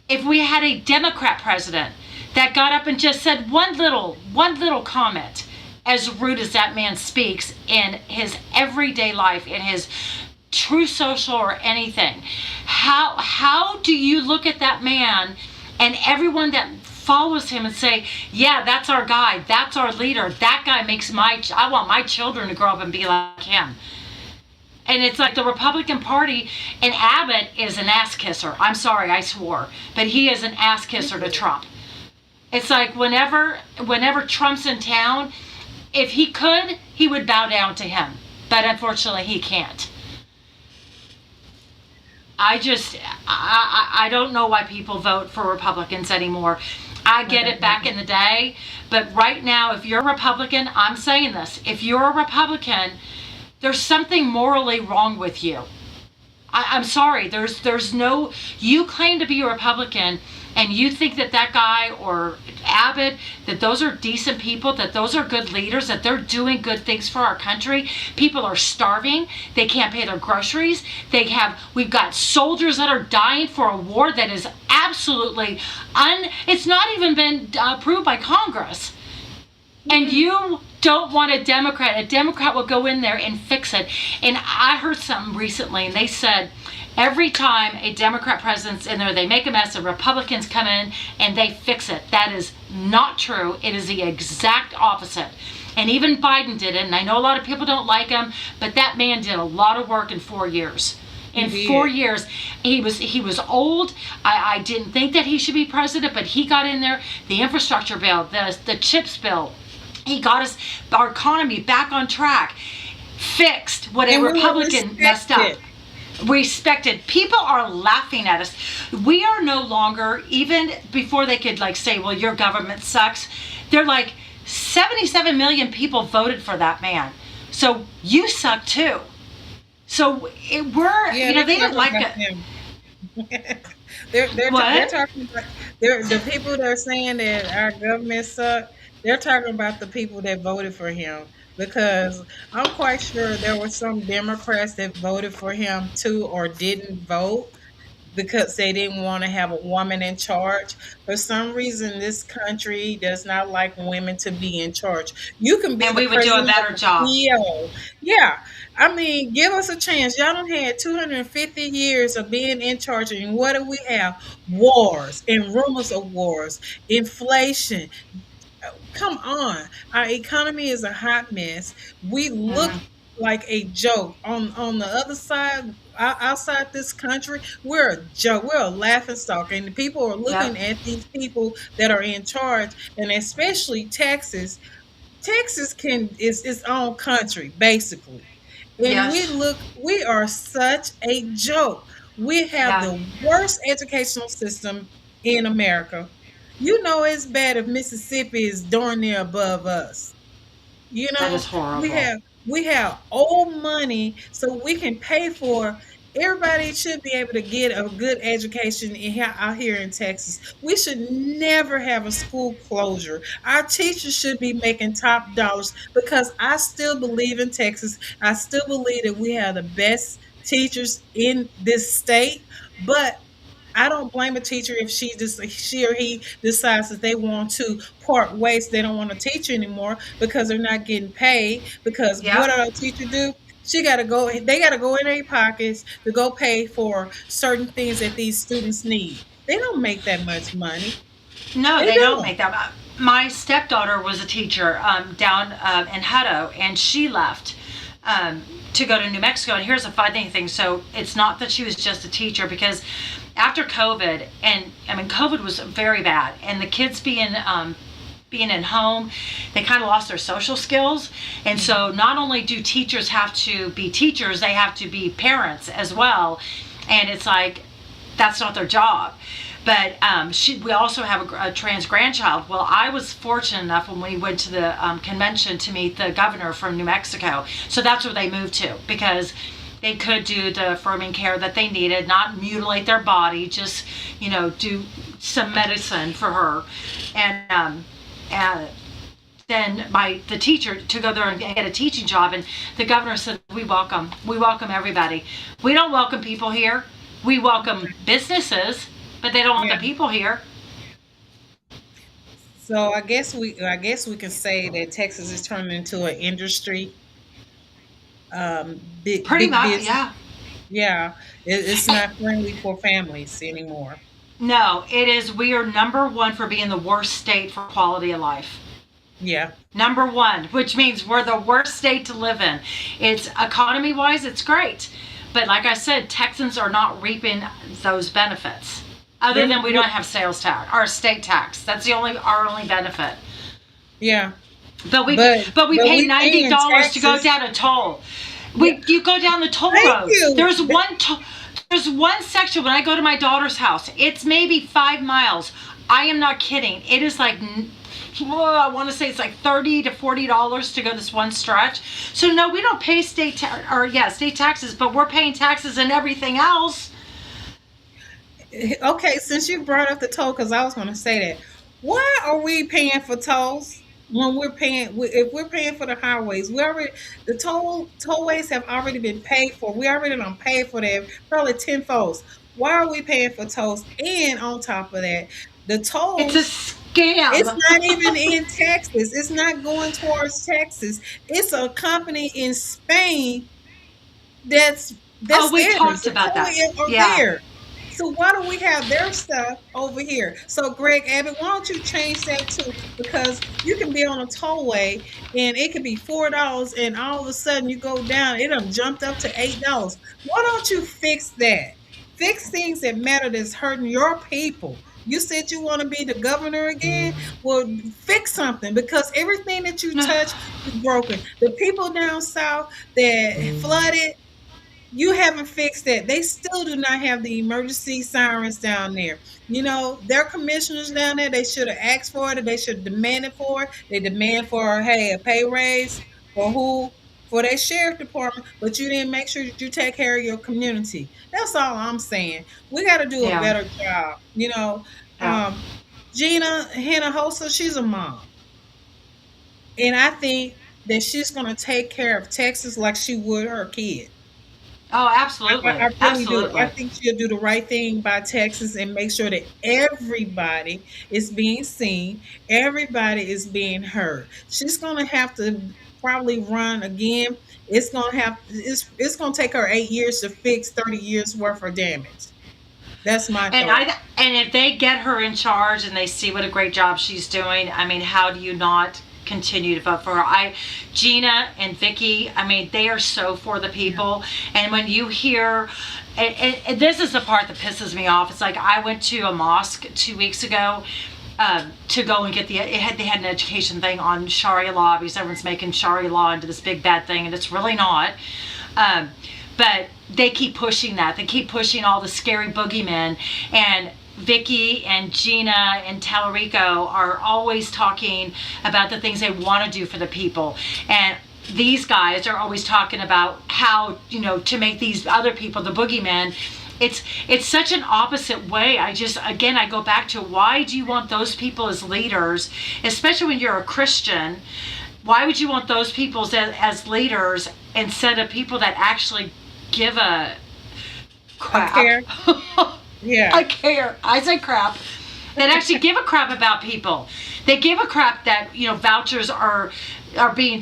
Speaker 2: if we had a Democrat president that got up and just said one little comment, as rude as that man speaks in his everyday life, in his true social or anything? How do you look at that man and everyone that follows him and say, yeah, that's our guy, that's our leader, that guy makes I want my children to grow up and be like him? And it's like the Republican Party, and Abbott is an ass kisser. I'm sorry, I swore, but he is an ass kisser to Trump. It's like whenever Trump's in town, if he could, he would bow down to him. But unfortunately, he can't. I don't know why people vote for Republicans anymore. I get it back in the day, but right now, if you're a Republican, I'm saying this, if you're a Republican, there's something morally wrong with you. I'm sorry, there's no, you claim to be a Republican and you think that guy or Abbott, that those are decent people, that those are good leaders, that they're doing good things for our country. People are starving. They can't pay their groceries. We've got soldiers that are dying for a war that is absolutely it's not even been approved by Congress. And you don't want a Democrat. A Democrat will go in there and fix it. And I heard something recently, and they said every time a Democrat president's in there, they make a mess, and Republicans come in and they fix it. That is not true. It is the exact opposite. And even Biden did it, and I know a lot of people don't like him, but that man did a lot of work in 4 years. In 4 years, he was old. I didn't think that he should be president, but he got in there. The infrastructure bill, the CHIPS bill, he got our economy back on track, fixed what a Republican messed up. Respected. People are laughing at us. We are no longer, even before they could say, well, your government sucks, they're like, 77 million people voted for that man, so you suck too. So they didn't like it.
Speaker 1: They're talking about the people that are saying that our government suck. They're talking about the people that voted for him, because I'm quite sure there were some Democrats that voted for him too or didn't vote because they didn't want to have a woman in charge. For some reason, this country does not like women to be in charge. You can be
Speaker 2: And
Speaker 1: the
Speaker 2: we would do a
Speaker 1: president
Speaker 2: better
Speaker 1: of
Speaker 2: job.
Speaker 1: the CEO. Yeah. I mean, give us a chance. Y'all done had 250 years of being in charge, and what do we have? Wars and rumors of wars, inflation. Come on. Our economy is a hot mess. We look
Speaker 2: Mm,
Speaker 1: like a joke. On the other side, outside this country, we're a joke. We're a laughing stock. And the people are
Speaker 2: yep.
Speaker 1: looking at these people that are in charge, and especially Texas. Texas is its own country, basically. And
Speaker 2: Yes.
Speaker 1: we are such a joke. We have
Speaker 2: Yeah.
Speaker 1: the worst educational system in America. You know it's bad if Mississippi is darn near above us. You
Speaker 2: That is
Speaker 1: know, we
Speaker 2: horrible.
Speaker 1: have we have old money so we can pay for, everybody should be able to get a good education out here in Texas. We should never have a school closure. Our teachers should be making top dollars, because I still believe in Texas. I still believe that we have the best teachers in this state, but I don't blame a teacher if she or he decides that they want to part ways. They don't want to teach anymore because they're not getting paid. Because what
Speaker 2: Yep.
Speaker 1: do a teacher do? She got to go. They got to go in their pockets to go pay for certain things that these students need. They don't make that much money.
Speaker 2: No,
Speaker 1: They
Speaker 2: they don't
Speaker 1: don't.
Speaker 2: make that. My stepdaughter was a teacher down in Hutto, and she left to go to New Mexico. And here's a funny thing. So it's not that she was just a teacher, because after COVID, and I mean, COVID was very bad, and the kids being in home, they kind of lost their social skills. And so not only do teachers have to be teachers, they have to be parents as well. And it's like, that's not their job. But we also have a trans grandchild. Well, I was fortunate enough when we went to the convention to meet the governor from New Mexico. So that's where they moved to, because they could do the affirming care that they needed, not mutilate their body, just, do some medicine for her. And then the teacher to go there and get a teaching job, and the governor said, we welcome everybody. We don't welcome people here. We welcome businesses, but they don't want
Speaker 1: Yeah.
Speaker 2: the people here.
Speaker 1: So I guess we can say that Texas is turning into an industry,
Speaker 2: Pretty
Speaker 1: big
Speaker 2: much,
Speaker 1: business.
Speaker 2: yeah.
Speaker 1: Yeah, it's not friendly for families anymore.
Speaker 2: No, it is. We are number one for being the worst state for quality of life.
Speaker 1: Yeah,
Speaker 2: Number one, which means we're the worst state to live in. It's economy wise, it's great. But like I said, Texans are not reaping those benefits. Other
Speaker 1: they're,
Speaker 2: than we don't have sales tax or state tax. That's our only benefit.
Speaker 1: yeah,
Speaker 2: But we
Speaker 1: but
Speaker 2: but we
Speaker 1: but
Speaker 2: pay
Speaker 1: we paying
Speaker 2: $90 to go
Speaker 1: taxes.
Speaker 2: down a toll.
Speaker 1: Yeah,
Speaker 2: You go down the toll
Speaker 1: thank
Speaker 2: road.
Speaker 1: you.
Speaker 2: There's one section when I go to my daughter's house. It's maybe 5 miles. I am not kidding. It is like, I want to say it's like $30 to $40 to go this one stretch. So no, we don't pay state taxes, but we're paying taxes and everything else.
Speaker 1: Okay, since you brought up the toll, because I was going to say that, why are we paying for tolls when if we're paying for the highways? We already the tollways have already been paid for. We already don't pay for them probably tenfold. Why are we paying for tolls? And on top of that, the
Speaker 2: It's a
Speaker 1: tolls, it's
Speaker 2: scam.
Speaker 1: not even in Texas. It's not going towards Texas. It's a company in Spain that's
Speaker 2: Oh, we
Speaker 1: theirs.
Speaker 2: talked
Speaker 1: The
Speaker 2: about that.
Speaker 1: toll are
Speaker 2: Yeah.
Speaker 1: there. So why do we have their stuff over here? So Greg Abbott, why don't you change that too? Because you can be on a tollway and it could be $4, and all of a sudden you go down, it done jumped up to $8. Why don't you fix that? Fix things that matter that's hurting your people. You said you want to be the governor again? Well, fix something, because everything that you touch is broken. The people down south that flooded, you haven't fixed that. They still do not have the emergency sirens down there. Their commissioners down there, they should have asked for it, or they should have demanded for it. They demand for, hey, a pay raise for who? For their sheriff department, but you didn't make sure that you take care of your community. That's all I'm saying. We got to do a
Speaker 2: Yeah.
Speaker 1: better job.
Speaker 2: Yeah.
Speaker 1: Gina Hannah Hosa, she's a mom. And I think that she's going to take care of Texas like she would her kid.
Speaker 2: Oh,
Speaker 1: I
Speaker 2: absolutely.
Speaker 1: really do. I
Speaker 2: Absolutely.
Speaker 1: think she'll do the right thing by Texas and make sure that everybody is being seen, everybody is being heard. She's gonna have to probably run again. It's gonna take her 8 years to fix 30 years worth of damage. That's my thought.
Speaker 2: And if they get her in charge and they see what a great job she's doing, I mean, how do you not continue to vote for her? Gina and Vicky, I mean, they are so for the people. And when you hear, and this is the part that pisses me off. It's like I went to a mosque 2 weeks ago. To go and get they had an education thing on Sharia law, because everyone's making Sharia law into this big bad thing, and it's really not. Um, but they keep pushing that. They keep pushing all the scary boogeymen. And Vicky and Gina and Talarico are always talking about the things they want to do for the people. And these guys are always talking about how, to make these other people the boogeymen. It's such an opposite way. I go back to, why do you want those people as leaders, especially when you're a Christian? Why would you want those people as leaders instead of people that actually give a
Speaker 1: I
Speaker 2: crap?
Speaker 1: care. Yeah.
Speaker 2: I care. I say crap. That actually give a crap about people. They give a crap that vouchers are being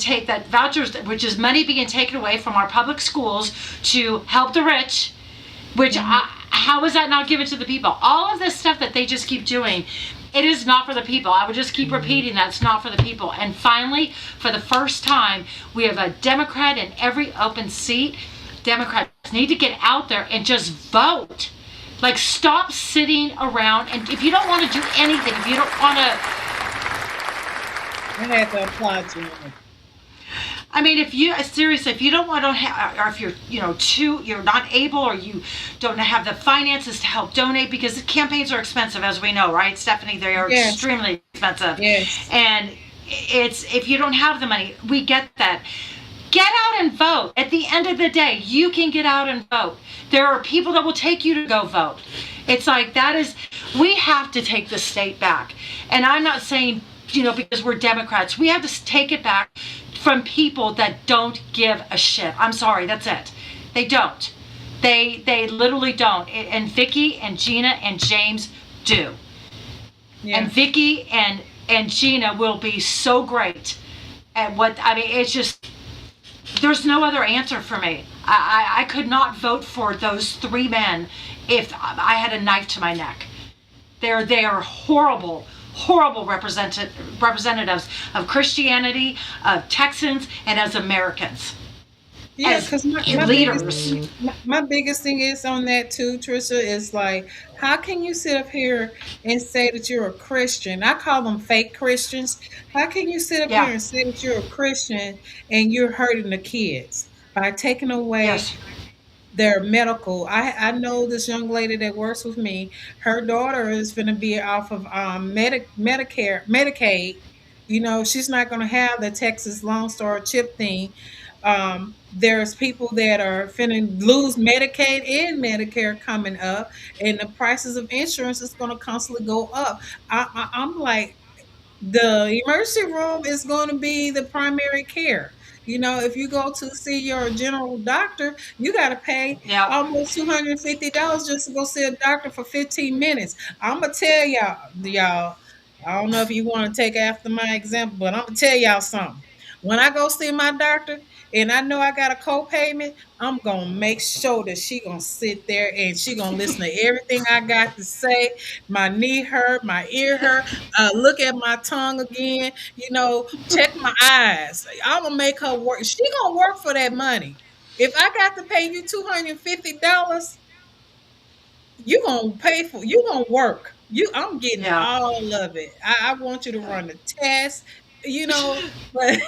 Speaker 2: vouchers, which is money being taken away from our public schools to help the rich. Which
Speaker 1: Mhm.
Speaker 2: how is that not given to the people? All of this stuff that they just keep doing, it is not for the people. I would just keep repeating that it's not for the people. And finally, for the first time, we have a Democrat in every open seat. Democrats need to get out there and just vote. Like, stop sitting around. And if you don't want to do anything, if you don't want to,
Speaker 1: I had to applaud you.
Speaker 2: I mean, if you seriously, if you don't want to have, or if you're, you're not able, or you don't have the finances to help donate, because campaigns are expensive, as we know, right, Stephanie? They are
Speaker 1: Yes,
Speaker 2: extremely expensive,
Speaker 1: yes,
Speaker 2: and it's if you don't have the money, we get that. Get out and vote. At the end of the day, you can get out and vote. There are people that will take you to go vote. It's like that is, we have to take the state back. And I'm not saying, because we're Democrats, we have to take it back from people that don't give a shit. I'm sorry, that's it. They don't. They literally don't. And Vicky and Gina and James do. And
Speaker 1: yeah.
Speaker 2: Vicky and Gina will be so great at what, I mean, it's just, there's no other answer for me. I could not vote for those three men if I had a knife to my neck. They are horrible, horrible representatives of Christianity, of Texans, and as Americans,
Speaker 1: Yeah,
Speaker 2: as
Speaker 1: because
Speaker 2: leaders.
Speaker 1: my biggest thing is on that too, Trisha, is like, how can you sit up here and say that you're a Christian? I call them fake Christians. How can you sit up here
Speaker 2: Yeah.
Speaker 1: and say that you're a Christian and you're hurting the kids by taking away
Speaker 2: Yes.
Speaker 1: their medical? I know this young lady that works with me. Her daughter is going to be off of Medicare, Medicaid. She's not going to have the Texas Lone Star chip thing. There's people that are finna lose Medicaid and Medicare coming up, and the prices of insurance is going to constantly go up. I'm like, the emergency room is going to be the primary care. If you go to see your general doctor, you got to pay
Speaker 2: Yep.
Speaker 1: almost $250 just to go see a doctor for 15 minutes. I'm gonna tell y'all. I don't know if you want to take after my example, but I'm gonna tell y'all something. When I go see my doctor and I know I got a co-payment, I'm gonna make sure that she gonna sit there and she gonna listen to everything I got to say. My knee hurt, my ear hurt. Look at my tongue again. Check my eyes. I'm gonna make her work. She gonna work for that money. If I got to pay you $250, you gonna work. I'm getting
Speaker 2: Yeah.
Speaker 1: all of it. I want you to run the test, but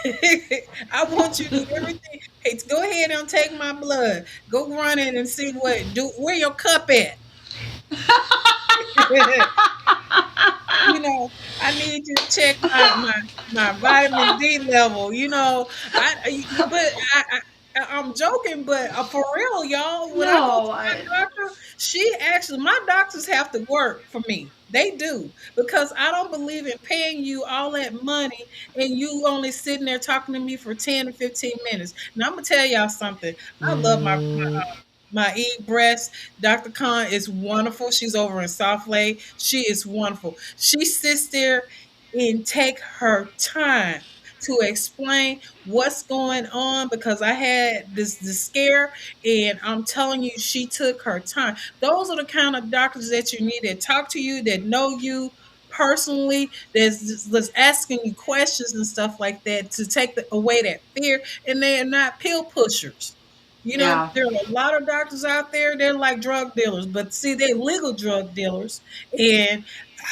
Speaker 1: I want you to do everything. Hey, go ahead and take my blood. Go run in and see where your cup at. I need you to check my vitamin D level. I'm joking, but for real, y'all. When I go
Speaker 2: No.
Speaker 1: to my doctor, my doctors have to work for me. They do, because I don't believe in paying you all that money and you only sitting there talking to me for 10 to 15 minutes. Now I'm gonna tell y'all something. I love my Eve breast. Dr. Khan is wonderful. She's over in South Lake. She is wonderful. She sits there and take her time to explain what's going on, because I had this scare, and I'm telling you, she took her time. Those are the kind of doctors that you need, that talk to you, that know you personally, that's asking you questions and stuff like that, to take away that fear, and they're not pill pushers.
Speaker 2: Yeah.
Speaker 1: There are a lot of doctors out there, they're like drug dealers, but see, they're legal drug dealers. And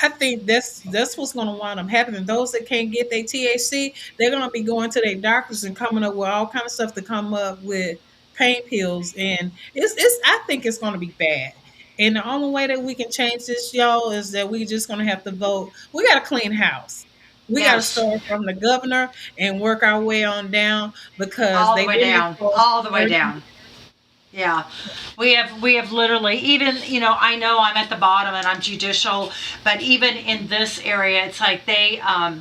Speaker 1: I think that's what's going to wind up happening. Those that can't get their THC, they're going to be going to their doctors and coming up with all kind of stuff to come up with pain pills, and it's I think it's going to be bad. And the only way that we can change this, y'all, is that we just going to have to vote. We got to clean house. We got to
Speaker 2: Yes.
Speaker 1: start from the governor and work our way on down, because
Speaker 2: All the
Speaker 1: they
Speaker 2: way
Speaker 1: did it
Speaker 2: down.
Speaker 1: for us
Speaker 2: All the
Speaker 1: for
Speaker 2: way
Speaker 1: 30.
Speaker 2: down. Yeah, we have literally, even, I know I'm at the bottom and I'm judicial, but even in this area, it's like I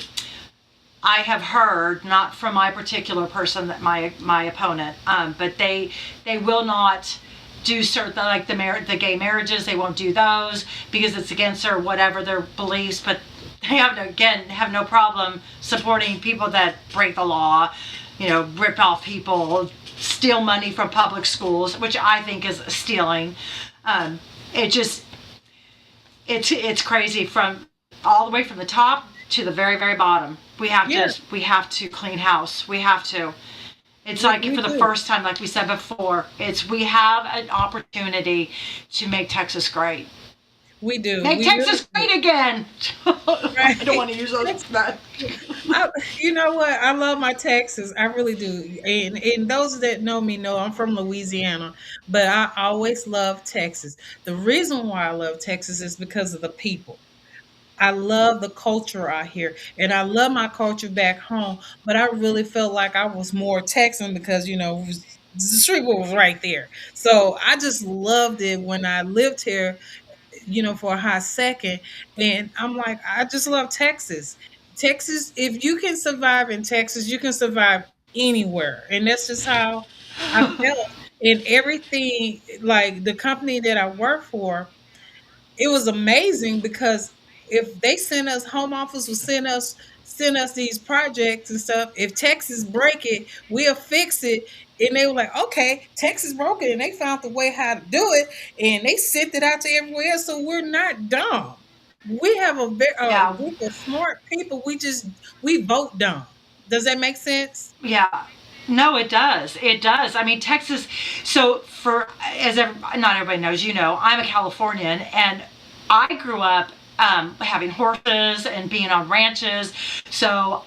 Speaker 2: have heard, not from my particular person, that my opponent, but they will not do certain, like the gay marriages. They won't do those because it's against their whatever their beliefs. But they have no problem supporting people that break the law, rip off people, steal money from public schools, which I think is stealing. It just it's crazy from all the way from the top to the very very bottom.
Speaker 1: Yeah,
Speaker 2: We have to clean house. We have to. It's
Speaker 1: we,
Speaker 2: like
Speaker 1: we
Speaker 2: for the
Speaker 1: do.
Speaker 2: first time, like we said before, we have an opportunity to make Texas great.
Speaker 1: We do.
Speaker 2: Make
Speaker 1: We really
Speaker 2: Texas
Speaker 1: do.
Speaker 2: great again. I don't
Speaker 1: Right.
Speaker 2: want to use those. That.
Speaker 1: I, you know what? I love my Texas. I really do. And those that know me know I'm from Louisiana, but I always love Texas. The reason why I love Texas is because of the people. I love the culture out here, and I love my culture back home. But I really felt like I was more Texan because the street was right there. So I just loved it when I lived here, for a hot second. And I'm like, I just love Texas. Texas, if you can survive in Texas, you can survive anywhere. And that's just how I felt. And everything, like the company that I work for, it was amazing because if they send us home office will send us these projects and stuff. If Texas break it, we'll fix it. And they were like, okay, Texas broke it, and they found the way how to do it, and they sent it out to everywhere else. So we're not dumb. We have a
Speaker 2: Yeah.
Speaker 1: group of smart people. We vote dumb. Does that make sense?
Speaker 2: Yeah. No, it does. It does. I mean, Texas. So for not everybody knows, I'm a Californian, and I grew up having horses and being on ranches. So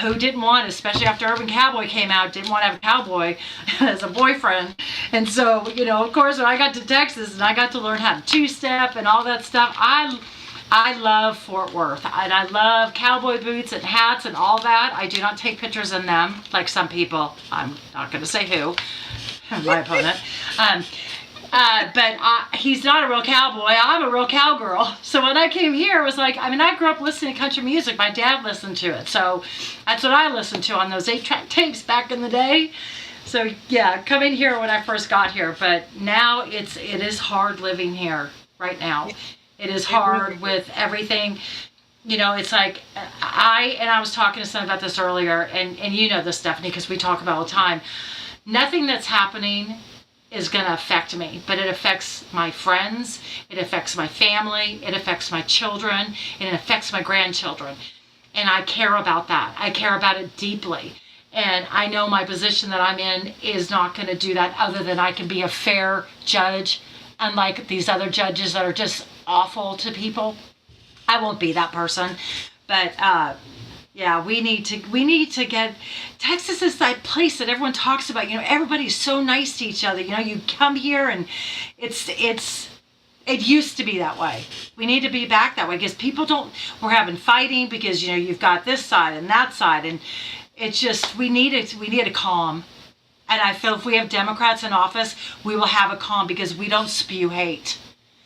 Speaker 2: who didn't want, especially after Urban Cowboy came out, didn't want to have a cowboy as a boyfriend. And so, of course, when I got to Texas and I got to learn how to two-step and all that stuff, I love Fort Worth, and I love cowboy boots and hats and all that. I do not take pictures in them like some people. I'm not going to say who, my opponent. Um, but he's not a real cowboy. I'm a real cowgirl. So when I came here, it was like, I grew up listening to country music. My dad listened to it. So that's what I listened to on those 8-track tapes back in the day. So yeah, coming here when I first got here. But now it is hard living here right now. It is
Speaker 1: It really
Speaker 2: hard with everything. It's like I was talking to someone about this earlier, and you know this, Stephanie, because we talk about it all the time. Nothing that's happening is going to affect me, but it affects my friends, it affects my family, it affects my children, and it affects my grandchildren. And I care about that. I care about it deeply. And I know my position that I'm in is not going to do that, other than I can be a fair judge, unlike these other judges that are just awful to people. I won't be that person. But yeah, we need to get, Texas is that place that everyone talks about. Everybody's so nice to each other. You come here and it used to be that way. We need to be back that way, because people don't, we're having fighting because you've got this side and that side, and it's just, we need a calm. And I feel if we have Democrats in office, we will have a calm, because we don't spew hate.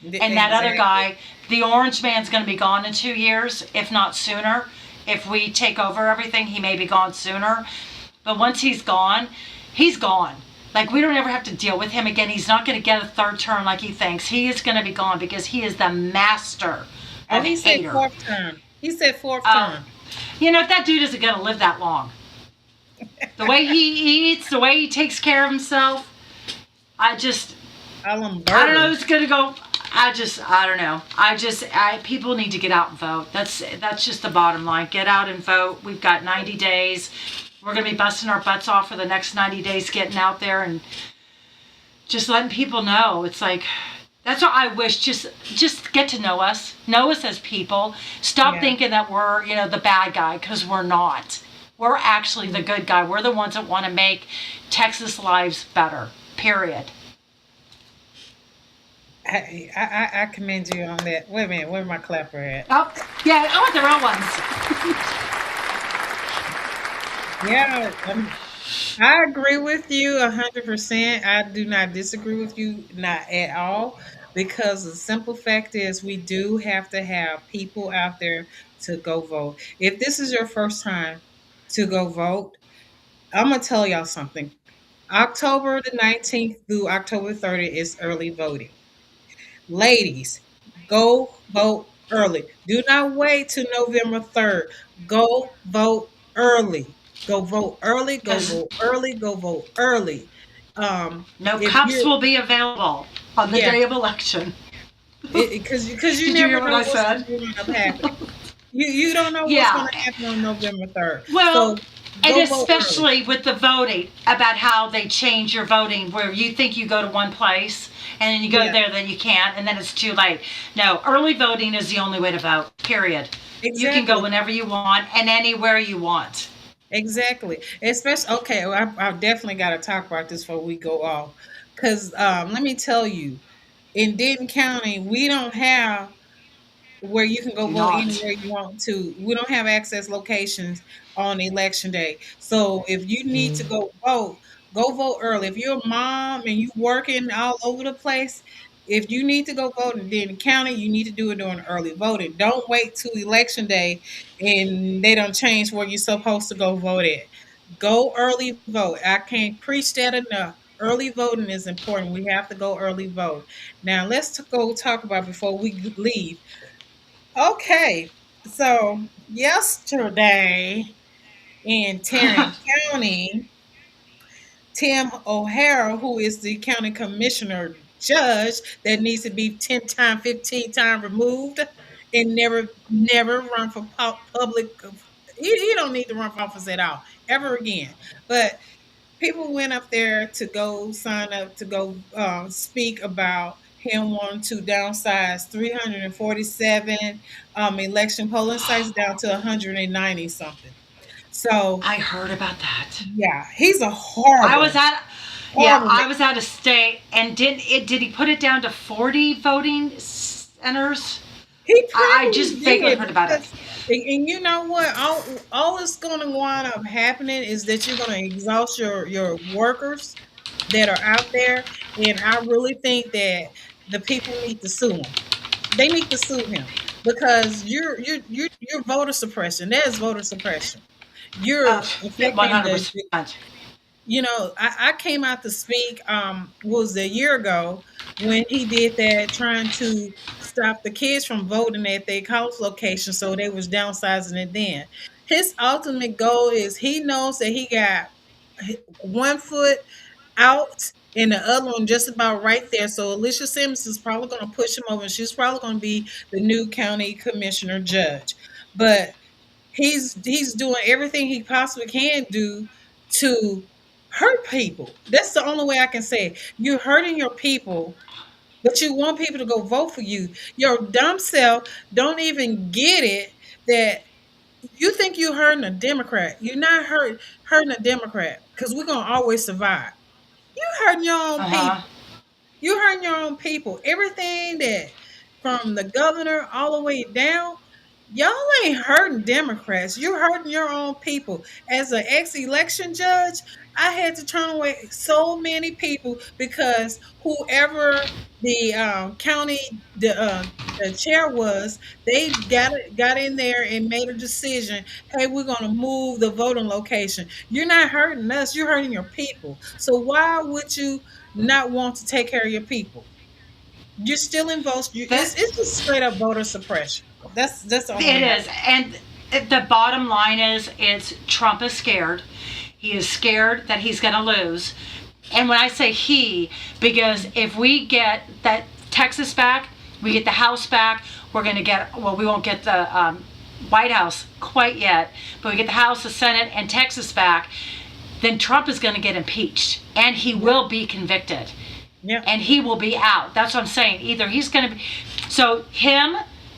Speaker 2: And that other
Speaker 1: exactly.
Speaker 2: guy, the orange man's going to be gone in 2 years, if not sooner. If we take over everything, he may be gone sooner. But once he's gone, he's gone. Like, we don't ever have to deal with him again. He's not going to get a third term like he thinks. He is going to be gone, because he is the master
Speaker 1: Oh,
Speaker 2: of
Speaker 1: he said
Speaker 2: hater.
Speaker 1: fourth term. He said fourth
Speaker 2: Um,
Speaker 1: term.
Speaker 2: that dude isn't going to live that long. The way he eats, the way he takes care of himself, I
Speaker 1: Allen
Speaker 2: don't know
Speaker 1: Burgers.
Speaker 2: who's going to go. I don't know. People need to get out and vote. That's just the bottom line. Get out and vote. We've got 90 days. We're going to be busting our butts off for the next 90 days, getting out there and just letting people know. It's like, that's what I wish. Just get to know us. Know us as people. Stop
Speaker 1: Yeah.
Speaker 2: thinking that we're, the bad guy, because we're not. We're actually the good guy. We're the ones that want to make Texas lives better. Period.
Speaker 1: I commend you on that. Wait a minute, where's my clapper at?
Speaker 2: Oh, yeah, I want the real ones.
Speaker 1: Yeah, I agree with you 100%. I do not disagree with you, not at all, because the simple fact is we do have to have people out there to go vote. If this is your first time to go vote, I'm gonna tell y'all something. October the 19th through October 30th is early voting. Ladies, go vote early. Do not wait till November 3rd. Go vote early. Go vote early. Go
Speaker 2: Because
Speaker 1: vote early. Go vote early.
Speaker 2: no
Speaker 1: If
Speaker 2: cups
Speaker 1: you're,
Speaker 2: will be available on the
Speaker 1: yeah,
Speaker 2: day of election.
Speaker 1: because you
Speaker 2: Did you
Speaker 1: never
Speaker 2: hear what
Speaker 1: know
Speaker 2: I
Speaker 1: what's
Speaker 2: said?
Speaker 1: going to happen. You don't know what's going
Speaker 2: Yeah.
Speaker 1: to happen on November 3rd.
Speaker 2: Well,
Speaker 1: So
Speaker 2: and
Speaker 1: go vote early.
Speaker 2: especially with the voting, about how they change your voting, where you think you go to one place and then you go
Speaker 1: Yeah.
Speaker 2: there, then you can't, and then it's too late. No, early voting is the only way to vote, period. You can go
Speaker 1: Exactly.
Speaker 2: whenever you want and anywhere you want.
Speaker 1: Exactly. Especially, okay, well, I definitely got to talk about this before we go off. Because let me tell you, in Denton County, we don't have where you can go
Speaker 2: Do
Speaker 1: vote
Speaker 2: not.
Speaker 1: anywhere you want to. We don't have access locations on election day. So if you need to go vote early. If you're a mom and you working all over the place, if you need to go vote in Denton County, you need to do it during early voting. Don't wait till election day and they don't change where you're supposed to go vote at. Go early vote. I can't preach that enough. Early voting is important. We have to go early vote. Now let's go talk about before we leave. Okay, so yesterday in Tarrant County, Tim O'Hara, who is the county commissioner judge that needs to be 10 time, 15 time removed and never run for public. He don't need to run for office at all, ever again. But people went up there to go sign up to go speak about him wanting to downsize 347 election polling sites down to 190 something. So
Speaker 2: I heard about that.
Speaker 1: yeah, he's a
Speaker 2: I was at, yeah,
Speaker 1: horrible
Speaker 2: I
Speaker 1: man.
Speaker 2: was out of state, and did he put it down to 40 voting centers?
Speaker 1: He
Speaker 2: I
Speaker 1: probably
Speaker 2: just vaguely
Speaker 1: did
Speaker 2: heard about it.
Speaker 1: because, and you know what? All that's going to wind up happening is that you're going to exhaust your workers that are out there, and I really think that the people need to sue him. They need to sue him because you're voter suppression. That is voter suppression.
Speaker 2: Uh,
Speaker 1: You're affecting the
Speaker 2: 100%.
Speaker 1: I came out to speak was a year ago when he did that trying to stop the kids from voting at their house location, so they was downsizing it then. His ultimate goal is he knows that he got one foot out and the other one just about right there. So Alicia Simmons is probably going to push him over and she's probably going to be the new county commissioner judge. But he's doing everything he possibly can do to hurt people. That's the only way I can say it. You're hurting your people, but you want people to go vote for you. Your dumb self don't even get it that you think you're hurting a Democrat. You're not hurting a Democrat because we're gonna always survive. You hurting your own
Speaker 2: Uh
Speaker 1: people.
Speaker 2: huh.
Speaker 1: You hurting your own people. Everything that from the governor all the way down, y'all ain't hurting Democrats. You're hurting your own people. As an ex-election judge, I had to turn away so many people because whoever the county the chair was, they got in there and made a decision. Hey, we're gonna move the voting location. You're not hurting us. You're hurting your people. So why would you not want to take care of your people? You're still in votes.
Speaker 2: That
Speaker 1: It's just straight up voter suppression. That's the only
Speaker 2: it
Speaker 1: way I.
Speaker 2: is, and the bottom line is Trump is scared. He is scared that he's going to lose. And when I say he, because if we get that Texas back, we get the House back, we're going to get, well, we won't get the White House quite yet, but we get the House, the Senate, and Texas back, then Trump is going to get impeached and he will be convicted
Speaker 1: Yeah.
Speaker 2: and he will be out. That's what I'm saying. Either he's going to be, so him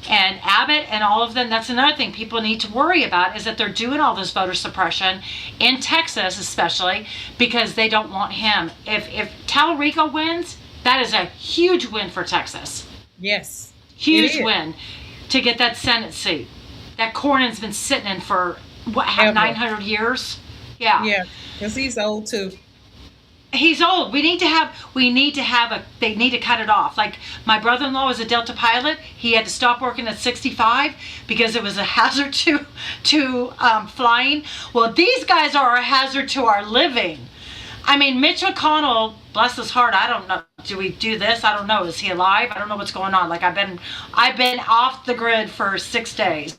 Speaker 2: and Abbott and all of them, that's another thing people need to worry about is that they're doing all this voter suppression in Texas, especially because they don't want him. If Talarico wins, that is a huge win for Texas.
Speaker 1: Yes. It
Speaker 2: Huge
Speaker 1: is.
Speaker 2: win to get that Senate seat that Cornyn's been sitting in for what,
Speaker 1: Ever.
Speaker 2: 900 years. Yeah.
Speaker 1: Yeah. Because he's old too.
Speaker 2: He's old. We need to have a, they need to cut it off. Like my brother-in-law was a Delta pilot. He had to stop working at 65 because it was a hazard to flying. Well, these guys are a hazard to our living. I mean, Mitch McConnell, bless his heart, I don't know. Do we do this? I don't know. Is he alive? I don't know what's going on. Like I've been off the grid for 6 days.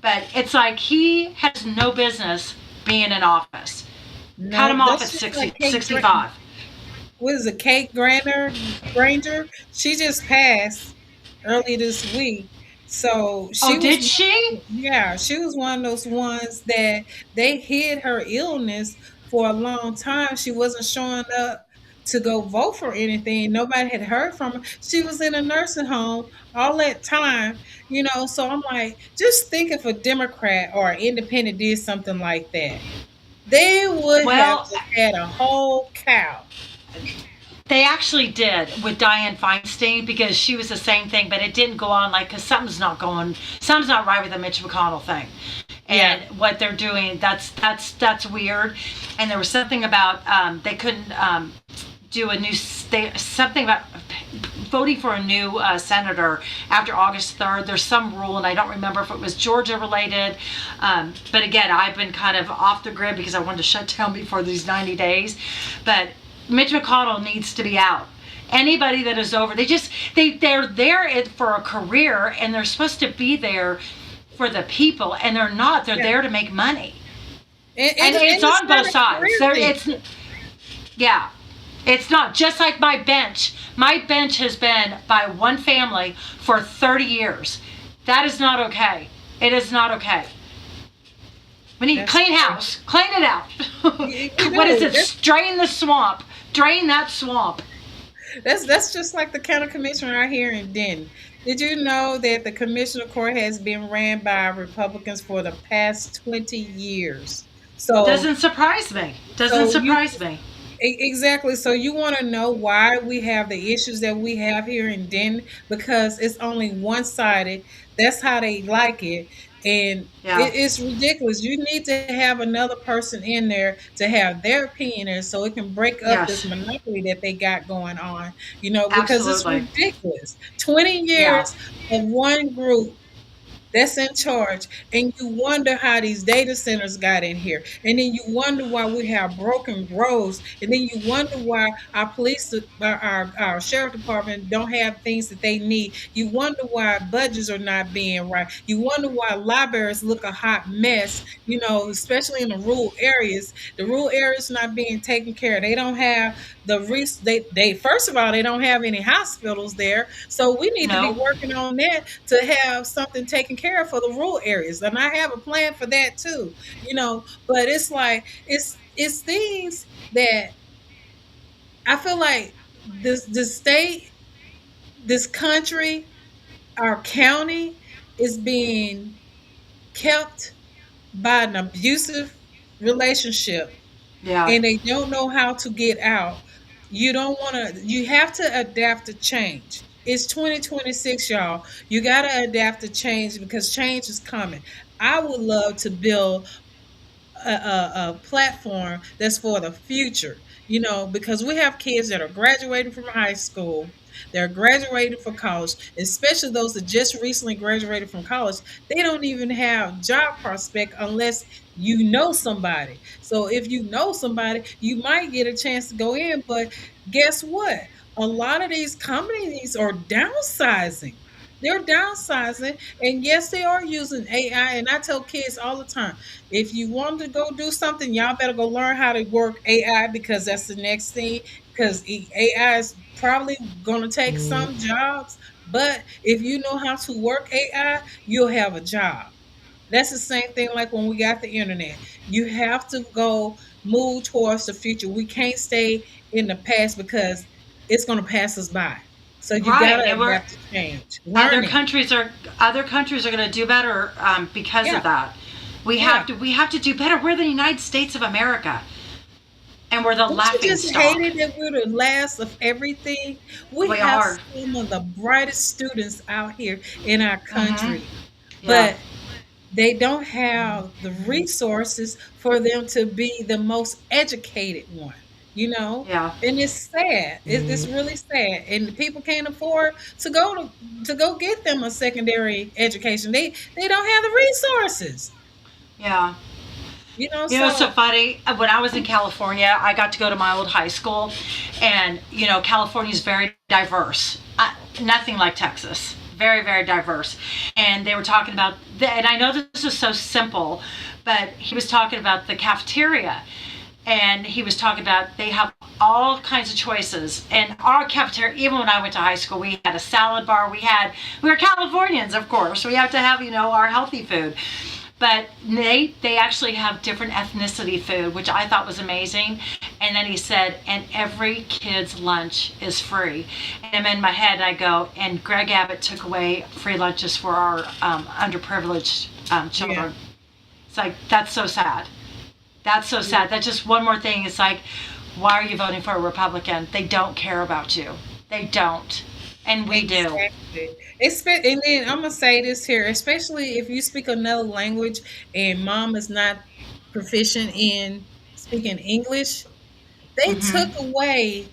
Speaker 2: But it's like he has no business being in office. Cut
Speaker 1: No,
Speaker 2: him off at
Speaker 1: that's just like
Speaker 2: 60,
Speaker 1: Kate.
Speaker 2: 65.
Speaker 1: What is it, Kate Granger? She just passed early this week. So
Speaker 2: Oh, did she?
Speaker 1: yeah, she was one of those ones that they hid her illness for a long time. She wasn't showing up to go vote for anything. Nobody had heard from her. She was in a nursing home all that time, So I'm like, just think if a Democrat or an independent did something like that, they would have
Speaker 2: Well,
Speaker 1: just had a whole cow.
Speaker 2: they actually did with Dianne Feinstein because she was the same thing, but it didn't go on like because something's not right with the Mitch McConnell thing,
Speaker 1: Yeah.
Speaker 2: and what they're doing that's weird, and there was something about they couldn't do a new something about voting for a new senator after August 3rd. There's some rule, and I don't remember if it was Georgia related. But again, I've been kind of off the grid because I wanted to shut down before these 90 days. But Mitch McConnell needs to be out. Anybody that is over, they're there for a career, and they're supposed to be there for the people, and they're not. They're
Speaker 1: Yeah.
Speaker 2: there to make money,
Speaker 1: And
Speaker 2: and it's
Speaker 1: it's
Speaker 2: on
Speaker 1: not
Speaker 2: both
Speaker 1: a
Speaker 2: sides.
Speaker 1: career
Speaker 2: There,
Speaker 1: thing.
Speaker 2: it's yeah. It's not just like my bench. My bench has been by one family for 30 years. That is not okay. It is not okay. We need
Speaker 1: That's
Speaker 2: clean
Speaker 1: true.
Speaker 2: house. Clean it out.
Speaker 1: You
Speaker 2: What is
Speaker 1: know,
Speaker 2: it? Drain the swamp. Drain that swamp.
Speaker 1: that's just like the county commissioner out here in Denton. Did you know that the commissioner court has been ran by Republicans for the past 20 years? So
Speaker 2: Doesn't surprise me. Doesn't
Speaker 1: so you
Speaker 2: surprise me.
Speaker 1: Exactly. So you want to know why we have the issues that we have here in Denton? Because it's only one sided. That's how they like it. And
Speaker 2: Yeah.
Speaker 1: it's ridiculous. You need to have another person in there to have their opinion in so it can break up this
Speaker 2: Yes.
Speaker 1: monopoly that they got going on, because it's
Speaker 2: Absolutely.
Speaker 1: ridiculous. 20
Speaker 2: Yeah.
Speaker 1: years of one group that's in charge, and you wonder how these data centers got in here, and then you wonder why we have broken roads, and then you wonder why our police, our sheriff department don't have things that they need. You wonder why budgets are not being right. You wonder why libraries look a hot mess, especially in the rural areas not being taken care of. They don't have they first of all, they don't have any hospitals there, so we need to be
Speaker 2: No.
Speaker 1: working on that to have something taken care of for the rural areas, and I have a plan for that too. But it's like it's things that I feel like this state, this country, our county is being kept by an abusive relationship,
Speaker 2: Yeah.
Speaker 1: and they don't know how to get out. You don't want to, you have to adapt to change. It's 2026, y'all. You got to adapt to change because change is coming. I would love to build a platform that's for the future, because we have kids that are graduating from high school, they're graduating from college, especially those that just recently graduated from college. They don't even have job prospect unless you know somebody. So if you know somebody, you might get a chance to go in, but guess what? A lot of these companies are downsizing. They're downsizing, and yes, they are using AI. And I tell kids all the time, if you want to go do something, y'all better go learn how to work AI because that's the next thing. Because AI is probably going to take some jobs, but if you know how to work AI, you'll have a job. That's the same thing like when we got the internet. You have to go move towards the future. We can't stay in the past because it's going to pass us by. So you got
Speaker 2: Right.
Speaker 1: to
Speaker 2: And we're
Speaker 1: adapt to change.
Speaker 2: other
Speaker 1: Learn it.
Speaker 2: countries are other countries are going to do better because
Speaker 1: Yeah.
Speaker 2: of that.
Speaker 1: Yeah.
Speaker 2: We have to do better. We're the United States of America, and we're the
Speaker 1: Don't you
Speaker 2: laughing
Speaker 1: just hate
Speaker 2: stock.
Speaker 1: it that we're the last of everything? We
Speaker 2: We
Speaker 1: have
Speaker 2: are.
Speaker 1: some of the brightest students out here in our
Speaker 2: Mm-hmm.
Speaker 1: country,
Speaker 2: Yeah.
Speaker 1: but they don't have the resources for them to be the most educated one.
Speaker 2: Yeah.
Speaker 1: And it's sad. It's really sad, and people can't afford to go get them a secondary education. They don't have the resources.
Speaker 2: Yeah. You know, it's so
Speaker 1: So
Speaker 2: funny. When I was in California, I got to go to my old high school, and California is very diverse. Nothing like Texas. Very, very diverse. And they were talking about, and I know this is so simple, but he was talking about the cafeteria, and he was talking about they have all kinds of choices. And our cafeteria, even when I went to high school, we had a salad bar. We were Californians, of course. We have to have our healthy food. But they actually have different ethnicity food, which I thought was amazing. And then he said, and every kid's lunch is free. And I'm in my head, and I go, and Greg Abbott took away free lunches for our underprivileged
Speaker 1: Yeah.
Speaker 2: children. It's like, that's so sad. That's so sad. That's just one more thing. It's like, why are you voting for a Republican? They don't care about you. They don't. And we do.
Speaker 1: Exactly. And then I'm gonna say this here, especially if you speak another language and mom is not proficient in speaking English, they took
Speaker 2: Hmm.
Speaker 1: away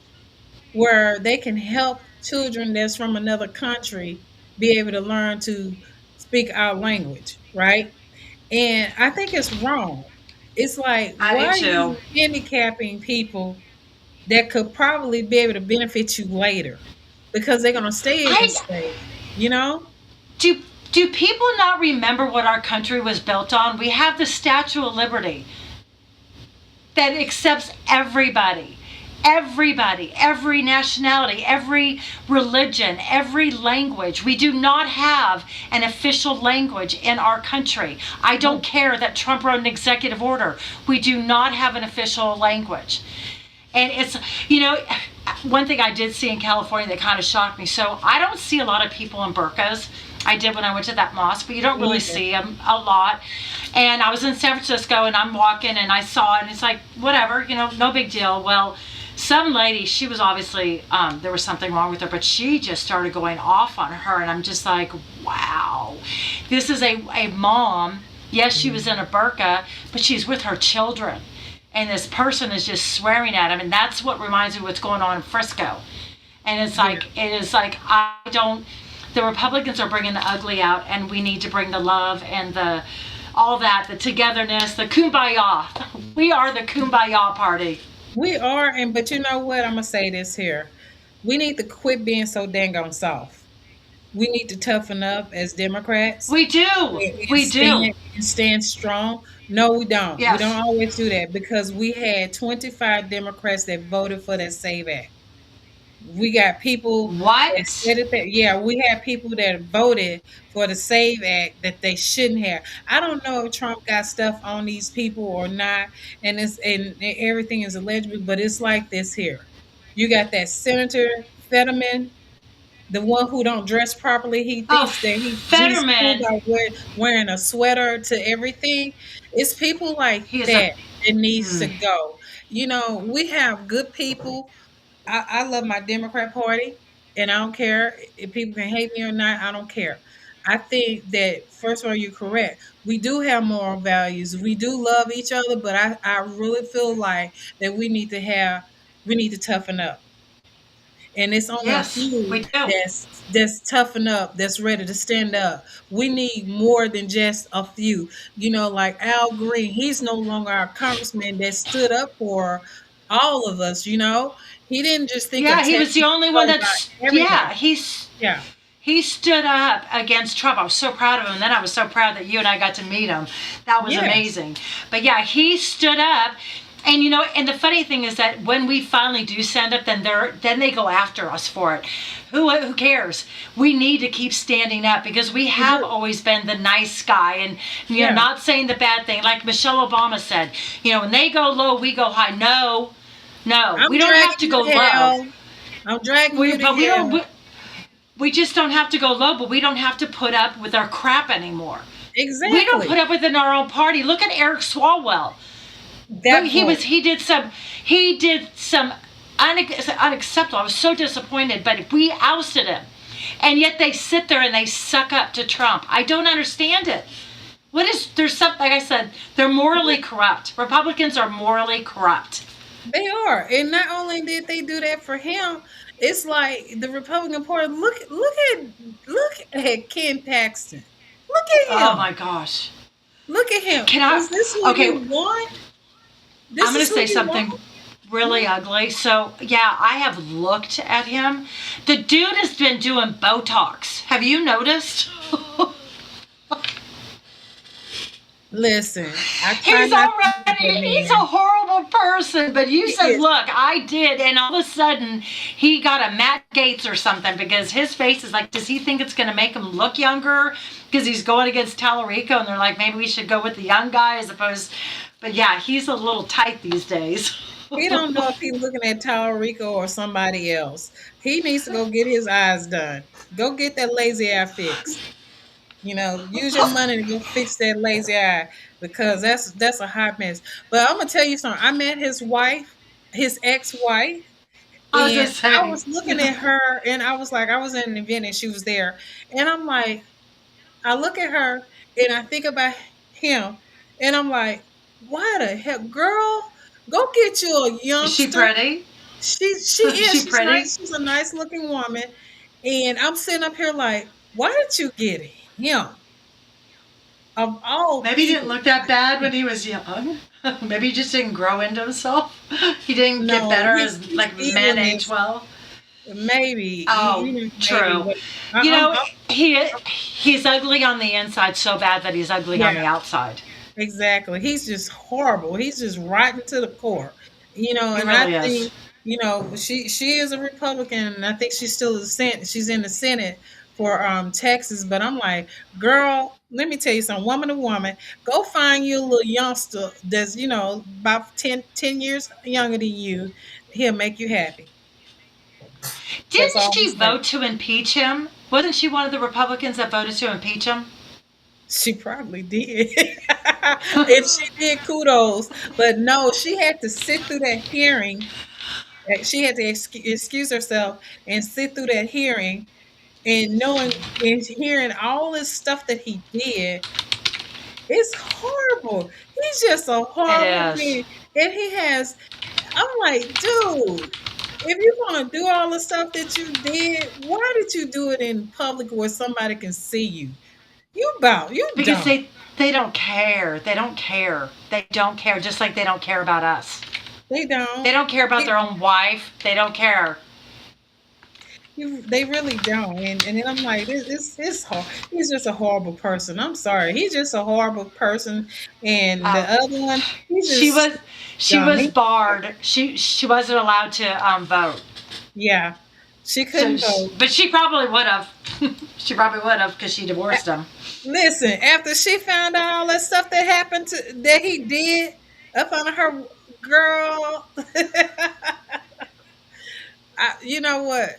Speaker 1: where they can help children that's from another country be able to learn to speak our language, right? And I think it's wrong. It's like,
Speaker 2: I
Speaker 1: why
Speaker 2: do
Speaker 1: are
Speaker 2: too.
Speaker 1: you handicapping people that could probably be able to benefit you later because they're going to stay in
Speaker 2: I
Speaker 1: this state, you know?
Speaker 2: do. Do people not remember what our country was built on? We have the Statue of Liberty that accepts everybody. Everybody, every nationality, every religion, every language. We do not have an official language in our country. I don't
Speaker 1: No.
Speaker 2: care that Trump wrote an executive order. We do not have an official language. And it's, you know, one thing I did see in California that kind of shocked me. So I don't see a lot of people in burqas. I did when I went to that mosque, but you don't really
Speaker 1: Either.
Speaker 2: see them a lot. And I was in San Francisco and I'm walking and I saw it and it's like, whatever, no big deal. Well, some lady, she was obviously, there was something wrong with her, but she just started going off on her. And I'm just like, wow, this is a mom. Yes, she was in a burqa, but she's with her children. And this person is just swearing at him. And that's what reminds me of what's going on in Frisco. And it's
Speaker 1: Yeah.
Speaker 2: like, it is like, I don't, the Republicans are bringing the ugly out, and we need to bring the love and the all that, the togetherness, the kumbaya. We are the kumbaya party.
Speaker 1: We are, but you know what? I'm going to say this here. We need to quit being so dang on soft. We need to toughen up as Democrats
Speaker 2: We do.
Speaker 1: and
Speaker 2: We do.
Speaker 1: stand strong. No, we don't. We don't
Speaker 2: Yes.
Speaker 1: always do that because we had 25 Democrats that voted for that Save Act. We got people that
Speaker 2: What?
Speaker 1: said it that yeah, we had people that voted for the Save Act that they shouldn't have. I don't know if Trump got stuff on these people or not, and everything is alleged, but it's like this here. You got that Senator Fetterman, the one who don't dress properly. He
Speaker 2: Oh,
Speaker 1: thinks that he's cool
Speaker 2: Fetterman.
Speaker 1: by wearing a sweater to everything. It's people like
Speaker 2: He is a.
Speaker 1: that that needs to
Speaker 2: Mm,
Speaker 1: go. We have good people. I love my Democrat Party, and I don't care if people can hate me or not. I don't care. I think that first of all, you're correct. We do have moral values. We do love each other, but I really feel like that we need to toughen up. And it's only a
Speaker 2: yes,
Speaker 1: few
Speaker 2: we do.
Speaker 1: that's toughen up, that's ready to stand up. We need more than just a few. Like Al Green, he's no longer our congressman that stood up for all of us. He didn't just think of
Speaker 2: Yeah, he was
Speaker 1: Texas,
Speaker 2: the
Speaker 1: he
Speaker 2: only one
Speaker 1: thought about
Speaker 2: that's. Yeah,
Speaker 1: everybody. Yeah.
Speaker 2: he stood up against Trump. I was so proud of him. And then I was so proud that you and I got to meet him. That was
Speaker 1: Yes.
Speaker 2: amazing. But yeah, he stood up. And and the funny thing is that when we finally do stand up, then they go after us for it. Who cares? We need to keep standing up because we
Speaker 1: We
Speaker 2: have
Speaker 1: do.
Speaker 2: always been the nice guy and
Speaker 1: Yeah.
Speaker 2: not saying the bad thing. Like Michelle Obama said, when they go low, we go high. No, no,
Speaker 1: I'm
Speaker 2: we don't have
Speaker 1: dragging
Speaker 2: to
Speaker 1: you
Speaker 2: go
Speaker 1: to
Speaker 2: low.
Speaker 1: hell. I'm dragging
Speaker 2: We
Speaker 1: you
Speaker 2: but
Speaker 1: to
Speaker 2: we don't.
Speaker 1: hell.
Speaker 2: We just don't have to go low, but we don't have to put up with our crap anymore. We don't put
Speaker 1: Exactly.
Speaker 2: up with it in our own party. Look at Eric Swalwell.
Speaker 1: That part.
Speaker 2: He did some unacceptable. I was so disappointed, but we ousted him. And yet they sit there and they suck up to Trump. I don't understand it. There's something, like I said, they're morally corrupt. Republicans are morally corrupt.
Speaker 1: They are. And not only did they do that for him, it's like the Republican Party. Look at Ken Paxton. Look at
Speaker 2: Oh
Speaker 1: him.
Speaker 2: my gosh.
Speaker 1: Look at him.
Speaker 2: Can I?
Speaker 1: Is this who
Speaker 2: Okay,
Speaker 1: you want?
Speaker 2: I'm
Speaker 1: This
Speaker 2: going
Speaker 1: is
Speaker 2: to
Speaker 1: who
Speaker 2: say
Speaker 1: you
Speaker 2: something
Speaker 1: want?
Speaker 2: really ugly. So, yeah, I have looked at him. The dude has been doing Botox. Have you noticed?
Speaker 1: Listen, I try
Speaker 2: He's
Speaker 1: not to look at that
Speaker 2: he's a
Speaker 1: man.
Speaker 2: horrible person, but you
Speaker 1: He
Speaker 2: said,
Speaker 1: is.
Speaker 2: look, I did, and all of a sudden he got a Matt Gates or something because his face is like, does he think it's going to make him look younger? Because he's going against Tallarico, and they're like, maybe we should go with the young guy as opposed. But yeah, he's a little tight these days.
Speaker 1: He don't know if he's looking at Tallarico or somebody else. He needs to go get his eyes done. Go get that lazy eye fixed. Use your money to go fix that lazy eye because that's a hot mess. But I'm gonna tell you something. I met his wife, his ex-wife,
Speaker 2: I was
Speaker 1: and
Speaker 2: just
Speaker 1: I
Speaker 2: saying.
Speaker 1: was looking at her, and I was like, I was at an event and she was there, and I'm like, I look at her and I think about him, and I'm like, why the hell, girl? Go get you a
Speaker 2: Is she
Speaker 1: youngster.
Speaker 2: pretty?
Speaker 1: She
Speaker 2: Is
Speaker 1: is.
Speaker 2: she
Speaker 1: She's
Speaker 2: pretty?
Speaker 1: nice. She's a nice looking woman, and I'm sitting up here like, why did you get him of all
Speaker 2: Maybe he didn't
Speaker 1: people?
Speaker 2: look that bad when he was young. Maybe he just didn't grow into himself. He didn't get
Speaker 1: No,
Speaker 2: better
Speaker 1: his
Speaker 2: as
Speaker 1: his
Speaker 2: like men age
Speaker 1: evilness.
Speaker 2: well.
Speaker 1: Maybe
Speaker 2: Oh,
Speaker 1: maybe,
Speaker 2: true.
Speaker 1: but
Speaker 2: You
Speaker 1: I'm,
Speaker 2: know, he's ugly on the inside so bad that he's ugly on
Speaker 1: yeah.
Speaker 2: the outside.
Speaker 1: Exactly. He's just horrible. He's just rotten to the core.
Speaker 2: He
Speaker 1: And I
Speaker 2: really is.
Speaker 1: think, she is a Republican and I think she's in the Senate for Texas, but I'm like, girl, let me tell you something, woman to woman, go find you a little youngster that's, about ten years younger than you. He'll make you happy. That's
Speaker 2: Didn't
Speaker 1: all I'm
Speaker 2: she
Speaker 1: saying.
Speaker 2: vote to impeach him? Wasn't she one of the Republicans that voted to impeach him?
Speaker 1: She probably did. If she did, kudos. But no, she had to sit through that hearing. She had to excuse herself and sit through that hearing and knowing and hearing all this stuff that he did. It's horrible. He's just a
Speaker 2: It
Speaker 1: horrible
Speaker 2: is.
Speaker 1: being. And I'm like, dude, if you're going to do all the stuff that you did, why did you do it in public where somebody can see you? You
Speaker 2: Because
Speaker 1: don't.
Speaker 2: they don't care. They don't care. They don't care. Just like they don't care about us.
Speaker 1: They
Speaker 2: They
Speaker 1: don't.
Speaker 2: don't care about
Speaker 1: They,
Speaker 2: their own wife. They don't care.
Speaker 1: they really don't. And then I'm like, it's hard. He's just a horrible person. I'm sorry. He's just a horrible person. And the
Speaker 2: Uh,
Speaker 1: other one, he's
Speaker 2: she
Speaker 1: just
Speaker 2: was she
Speaker 1: dumb.
Speaker 2: was barred. She wasn't allowed to vote.
Speaker 1: Yeah, she
Speaker 2: So,
Speaker 1: couldn't vote.
Speaker 2: but she probably would have. She probably would have because she
Speaker 1: A-
Speaker 2: divorced him.
Speaker 1: Listen, after she found out all that stuff that happened that he did up on her, girl, you know what?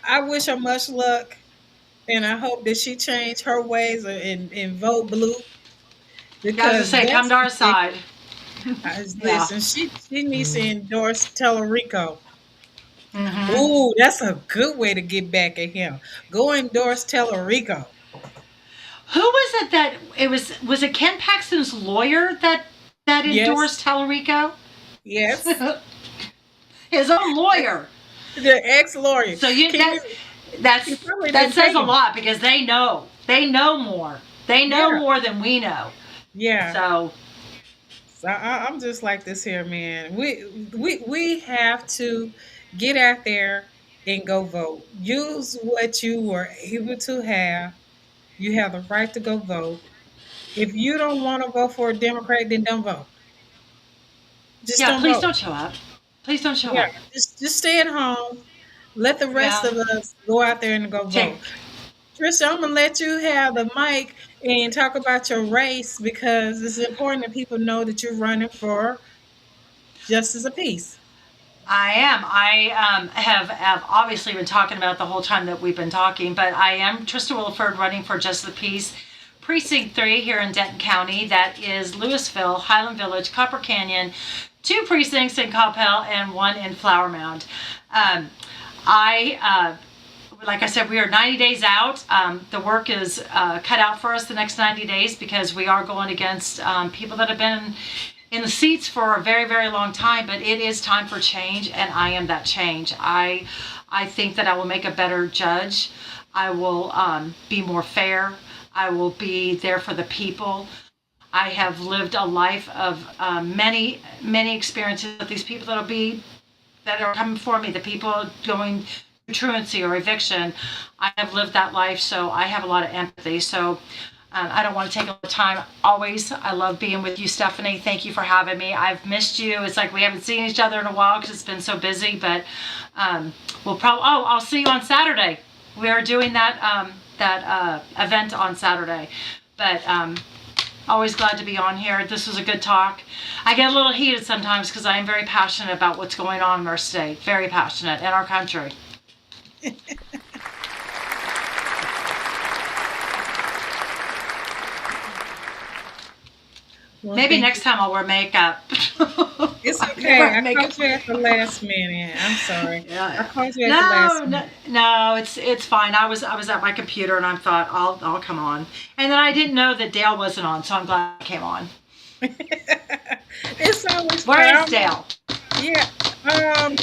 Speaker 1: I wish her much luck, and I hope that she changed her ways and vote blue
Speaker 2: Yeah, I was gonna
Speaker 1: because
Speaker 2: say, come
Speaker 1: that's
Speaker 2: to our side.
Speaker 1: ridiculous.
Speaker 2: Yeah.
Speaker 1: Listen, she needs to endorse Tellerico.
Speaker 2: Hmm.
Speaker 1: Ooh, that's a good way to get back at him. Go endorse Tellerico.
Speaker 2: Who was it that it was? It Ken Paxton's lawyer that
Speaker 1: Yes,
Speaker 2: endorsed Tallarico?
Speaker 1: yes.
Speaker 2: His own lawyer.
Speaker 1: The ex-lawyer.
Speaker 2: So you
Speaker 1: Can
Speaker 2: that
Speaker 1: you? He
Speaker 2: that's
Speaker 1: probably
Speaker 2: that
Speaker 1: didn't pay
Speaker 2: says a
Speaker 1: him.
Speaker 2: lot because they know. They know more. They know
Speaker 1: Yeah,
Speaker 2: more than we know.
Speaker 1: yeah.
Speaker 2: So
Speaker 1: So I'm just like this here, man. We have to get out there and go vote. Use what you were able to have. You have the right to go vote. If you don't want to vote for a Democrat, then don't vote. Just
Speaker 2: yeah,
Speaker 1: don't
Speaker 2: please
Speaker 1: vote.
Speaker 2: don't show up. Please don't show
Speaker 1: Yeah,
Speaker 2: up.
Speaker 1: just stay at home. Let the rest
Speaker 2: Yeah.
Speaker 1: of us go out there and go
Speaker 2: Take
Speaker 1: vote. Trisha, I'm gonna let you have the mic and talk about your race because it's important that people know that you're running for justice of peace.
Speaker 2: I am. I have obviously been talking about the whole time that we've been talking, but I am Trista Williford running for Just the Peace, Precinct 3 here in Denton County. That is Louisville, Highland Village, Copper Canyon, two precincts in Coppell and one in Flower Mound. I like I said, we are 90 days out. The work is cut out for us the next 90 days because we are going against people that have been in the seats for a very, very long time. But it is time for change, and I am that change. I think that I will make a better judge. I will be more fair. I will be there for the people. I have lived a life of many, many experiences with these people that are coming for me, the people going through truancy or eviction. I have lived that life, so I have a lot of empathy. So I don't want to take up the time. Always, I love being with you, Stephanie. Thank you for having me. I've missed you. It's like we haven't seen each other in a while because it's been so busy. But we'll probably. Oh, I'll see you on Saturday. We are doing that event on Saturday. But always glad to be on here. This was a good talk. I get a little heated sometimes because I am very passionate about what's going on in our state. Very passionate in our country.
Speaker 1: Well,
Speaker 2: Maybe
Speaker 1: thank
Speaker 2: next
Speaker 1: you.
Speaker 2: time I'll wear makeup.
Speaker 1: It's
Speaker 2: I never
Speaker 1: okay.
Speaker 2: have
Speaker 1: I
Speaker 2: makeup.
Speaker 1: caught you at the last minute. I'm sorry. I
Speaker 2: Yeah.
Speaker 1: caught you at the last
Speaker 2: No, no,
Speaker 1: minute.
Speaker 2: no. It's fine. I was at my computer and I thought I'll come on, and then I didn't know that Dale wasn't on, so I'm glad I came on.
Speaker 1: It's always fun.
Speaker 2: Where is Dale?
Speaker 1: Yeah.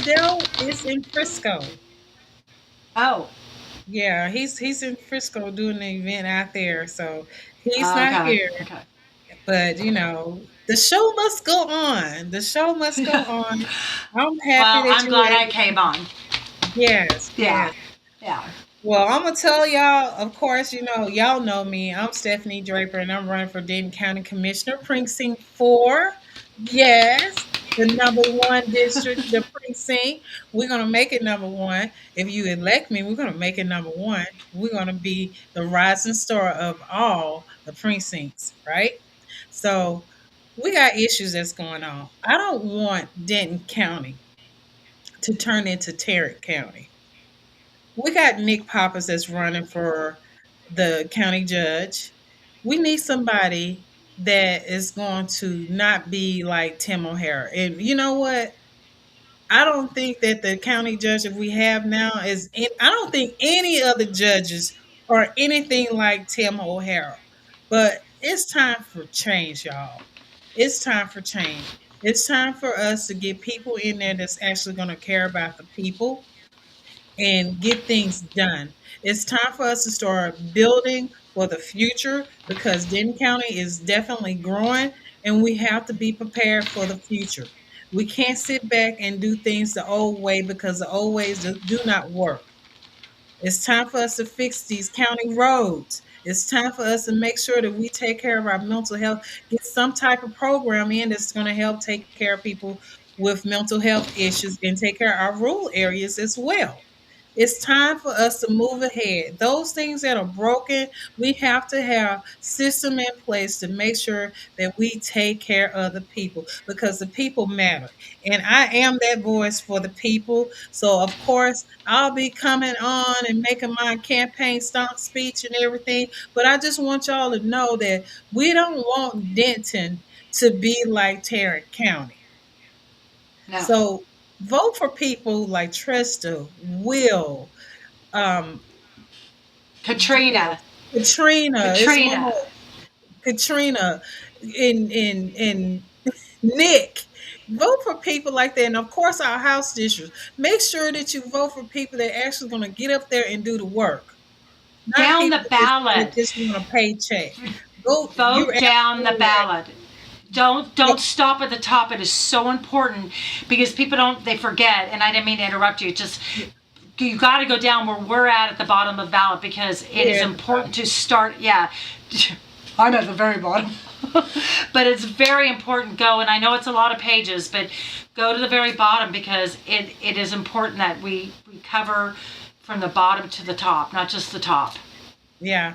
Speaker 1: Dell is in Frisco.
Speaker 2: Oh,
Speaker 1: Yeah, he's in Frisco doing the event out there, so he's not
Speaker 2: okay,
Speaker 1: here.
Speaker 2: okay.
Speaker 1: But the show must go on. The show must go on. I'm happy
Speaker 2: Well,
Speaker 1: that
Speaker 2: I'm
Speaker 1: you were
Speaker 2: glad I
Speaker 1: able
Speaker 2: came
Speaker 1: to.
Speaker 2: on.
Speaker 1: Yes,
Speaker 2: Yeah,
Speaker 1: yes.
Speaker 2: yeah.
Speaker 1: Well, I'm gonna tell y'all. Of course, y'all know me. I'm Stephanie Draper, and I'm running for Denton County Commissioner, Precinct 4. Yes, the number one district, the precinct. We're gonna make it number one. If you elect me, we're gonna make it number one. We're gonna be the rising star of all the precincts, right? So we got issues that's going on. I don't want Denton County to turn into Tarrant County. We got Nick Pappas that's running for the county judge. We need somebody that is going to not be like Tim O'Hara. And you know what? I don't think that the county judge that we have now I don't think any of the judges are anything like Tim O'Hara. But it's time for change, y'all. It's time for change. It's time for us to get people in there that's actually going to care about the people and get things done. It's time for us to start building for the future because Denton County is definitely growing and we have to be prepared for the future. We can't sit back and do things the old way because the old ways do not work. It's time for us to fix these county roads. It's time for us to make sure that we take care of our mental health, get some type of program in that's going to help take care of people with mental health issues and take care of our rural areas as well. It's time for us to move ahead. Those things that are broken, we have to have system in place to make sure that we take care of the people because the people matter. And I am that voice for the people. So of course, I'll be coming on and making my campaign stomp speech and everything. But I just want y'all to know that we don't want Denton to be like Tarrant County.
Speaker 2: No,
Speaker 1: So vote for people like Trista, Will, um,
Speaker 2: Katrina,
Speaker 1: Katrina. It's one
Speaker 2: Katrina.
Speaker 1: more. Katrina and Nick. Vote for people like that. And of course our house districts. Make sure that you vote for people that are actually gonna get up there and do the work. Not
Speaker 2: Down
Speaker 1: people
Speaker 2: the
Speaker 1: that
Speaker 2: ballot.
Speaker 1: just want a paycheck. Go, you're
Speaker 2: Vote down the
Speaker 1: absolutely right.
Speaker 2: ballot. Don't stop at the top. It is so important because people don't they forget. And I didn't mean to interrupt you. Just you got to go down where we're at the bottom of the ballot because it is
Speaker 1: We're at the
Speaker 2: important
Speaker 1: bottom.
Speaker 2: to start. Yeah, I'm at the very bottom. But it's very important. Go, and I know it's a lot of pages, but go to the very bottom because it is important that we cover from the bottom to the top, not just the top.
Speaker 1: Yeah.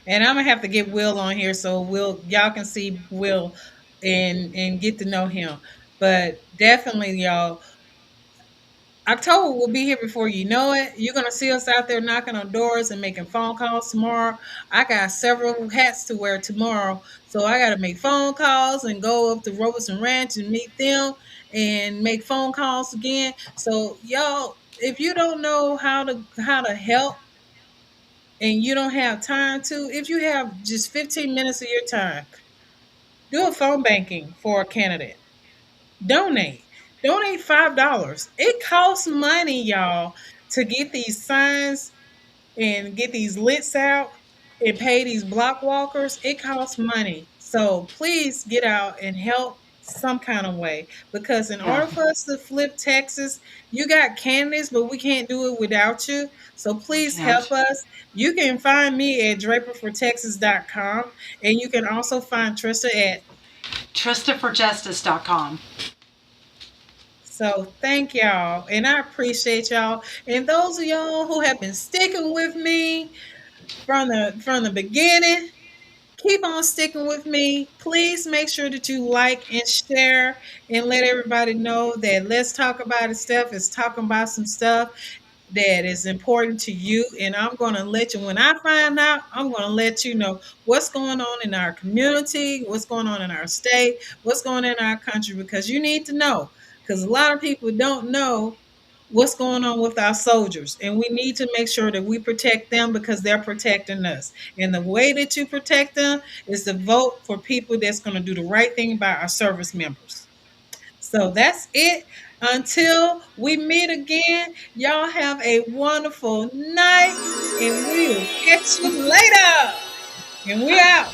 Speaker 1: And I'm gonna have to get Will on here so Will y'all can see Will and get to know him. But definitely, y'all, October will be here before you know it. You're gonna see us out there knocking on doors and making phone calls tomorrow. I got several hats to wear tomorrow, so I got to make phone calls and go up to Robertson Ranch and meet them and make phone calls again. So y'all, if you don't know how to help and you don't have time to, if you have just 15 minutes of your time, do a phone banking for a candidate. Donate. Donate $5. It costs money, y'all, to get these signs and get these lits out and pay these block walkers. It costs money. So please get out and help some kind of way, because in
Speaker 2: Yeah.
Speaker 1: order for us to flip Texas, you got candidates, but we can't do it without you. So
Speaker 2: We
Speaker 1: please help
Speaker 2: can't.
Speaker 1: us. You can find me at draperfortexas.com, and you can also find Trista at.
Speaker 2: TristaForJustice.com.
Speaker 1: So thank y'all, and I appreciate y'all, and those of y'all who have been sticking with me from the beginning. Keep on sticking with me. Please make sure that you like and share and let everybody know that Let's Talk About It stuff is talking about some stuff that is important to you. And I'm going to let you, when I find out, I'm going to let you know what's going on in our community, what's going on in our state, what's going on in our country, because you need to know. Because a lot of people don't know what's going on with our soldiers. And we need to make sure that we protect them because they're protecting us. And the way that you protect them is to vote for people that's going to do the right thing by our service members. So that's it. Until we meet again, y'all have a wonderful night, and we will catch you later. And we out.